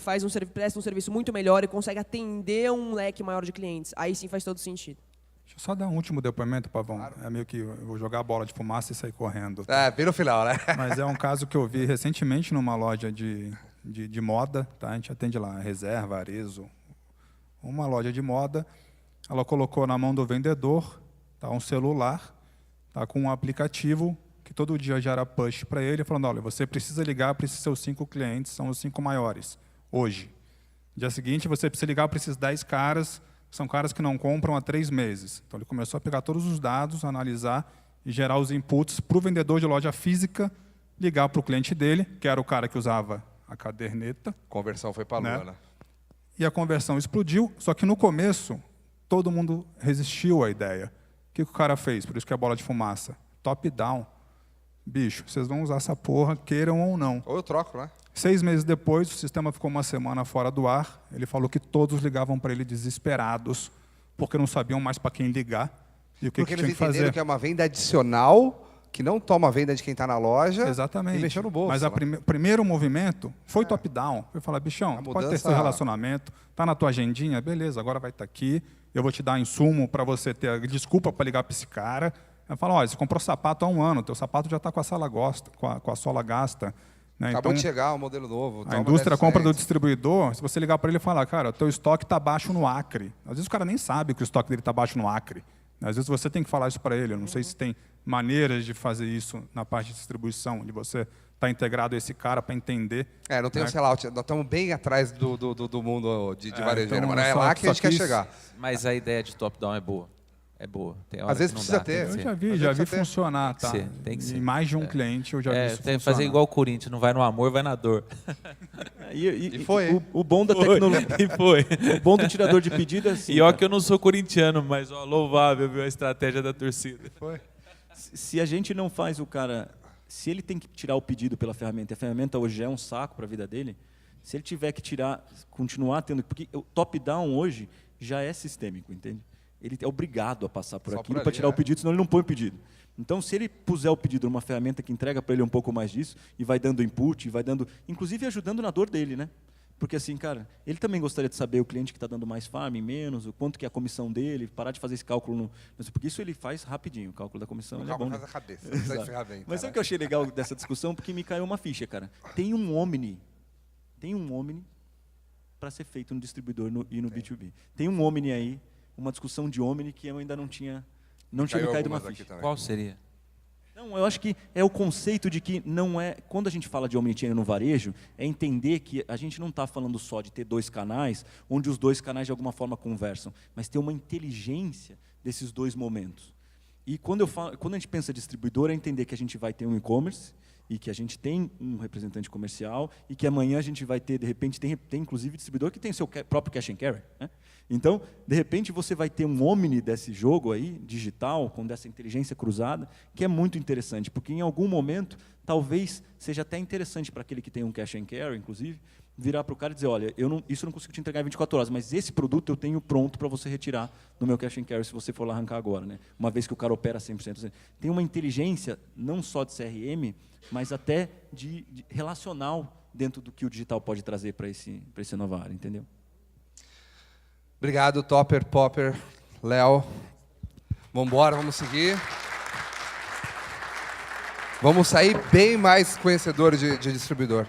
presta um serviço muito melhor e consegue atender um leque maior de clientes. Aí sim faz todo sentido. Deixa eu só dar um último depoimento, Pavão. Claro. É meio que eu vou jogar a bola de fumaça e sair correndo. Bem no final, né? Mas é um caso que eu vi recentemente numa loja de moda. Tá? A gente atende lá, Reserva, Arezzo. Uma loja de moda. Ela colocou na mão do vendedor um celular com um aplicativo que todo dia gera push para ele, falando, olha, você precisa ligar para esses seus 5 clientes, são os 5 maiores, hoje. No dia seguinte, você precisa ligar para esses 10 caras, são caras que não compram há 3 meses. Então, ele começou a pegar todos os dados, analisar e gerar os inputs para o vendedor de loja física ligar para o cliente dele, que era o cara que usava a caderneta. Conversão foi para a lua, né? E a conversão explodiu, só que no começo, todo mundo resistiu à ideia. O que o cara fez? Por isso que é bola de fumaça. Top-down. Bicho, vocês vão usar essa porra, queiram ou não. Ou eu troco, né? 6 meses depois, o sistema ficou uma semana fora do ar. Ele falou que todos ligavam para ele desesperados, porque não sabiam mais para quem ligar e o que tinha que fazer. Porque eles entenderam que é uma venda adicional que não toma a venda de quem está na loja Exatamente. e mexeu no bolso. Mas lá. o primeiro movimento foi top-down. Foi falar, bichão, tu pode ter mudança- seu relacionamento, tá na tua agendinha, beleza, agora vai estar aqui, eu vou te dar insumo para você ter desculpa para ligar para esse cara. Eu falo, olha, você comprou sapato há 1 ano, teu sapato já está com com a sola gasta. Né? Acabou Então, de chegar o modelo novo. a toma indústria 10%. compra do distribuidor, se você ligar para ele e falar, cara, teu estoque está baixo no Acre. Às vezes o cara nem sabe que o estoque dele está baixo no Acre. Às vezes você tem que falar isso para ele. Eu não sei se tem maneiras de fazer isso na parte de distribuição, de você estar integrado a esse cara para entender. Não tem o sellout. Nós estamos bem atrás do mundo de varejeiro. então, Mas é só- lá que a só gente quer quis- chegar. Mas a ideia de top-down é boa. É boa. Tem hora Às vezes que não precisa dá, tem ter. que Eu ser. já Às vi vezes precisa ter. funcionar, tá? Tem que ser, tem que ser. Em mais de um cliente eu já vi isso Tem que funcionar. fazer igual o Corinthians, não vai no amor, vai na dor. E foi, hein? O bom da tecnologia. E foi. O bom do tirador de pedido é assim. E ó cara. que eu não sou corintiano, mas ó, louvável, viu, a estratégia da torcida. Se a gente não faz o cara... Se ele tem que tirar o pedido pela ferramenta, e a ferramenta hoje é um saco para a vida dele, se ele tiver que tirar, continuar tendo... Porque o top-down hoje já é sistêmico, entende? Ele é obrigado a passar por Só aquilo por para ali, tirar o pedido, senão ele não põe o pedido. Então, se ele puser o pedido numa ferramenta que entrega para ele um pouco mais disso, e vai dando input, e vai dando... Inclusive ajudando na dor dele, né? Porque assim, cara, ele também gostaria de saber o cliente que está dando mais farm, menos, o quanto que é a comissão dele, parar de fazer esse cálculo. Porque isso ele faz rapidinho, o cálculo da comissão ele é bom. Calma, faz a cabeça. Não precisa de ferramenta. Mas sabe né? o que eu achei legal dessa discussão? Porque me caiu uma ficha, cara. Tem um Omni para ser feito no distribuidor e no B2B. Tem um Omni aí, uma discussão de Omni que eu ainda não tinha me caído uma algumas aqui ficha. também. Qual seria? Não, eu acho que é o conceito de que não é... Quando a gente fala de omnichannel no varejo, é entender que a gente não está falando só de ter 2 canais, onde os 2 canais de alguma forma conversam, mas ter uma inteligência desses 2 momentos. E quando a gente pensa distribuidor, é entender que a gente vai ter um e-commerce, e que a gente tem um representante comercial, e que amanhã a gente vai ter, de repente, tem inclusive distribuidor que tem seu próprio cash and carry, né? Então, de repente, você vai ter um omni desse jogo aí, digital, com dessa inteligência cruzada, que é muito interessante, porque em algum momento, talvez seja até interessante para aquele que tem um cash and carry, inclusive, virar para o cara e dizer, olha, isso eu não consigo te entregar em 24 horas, mas esse produto eu tenho pronto para você retirar no meu cash and carry, se você for lá arrancar agora, né? Uma vez que o cara opera 100%. Tem uma inteligência, não só de CRM, mas até de relacional dentro do que o digital pode trazer para essa nova área, entendeu? Obrigado, Topper, Popper, Léo. Vamos embora, vamos seguir. Vamos sair bem mais conhecedores de distribuidor.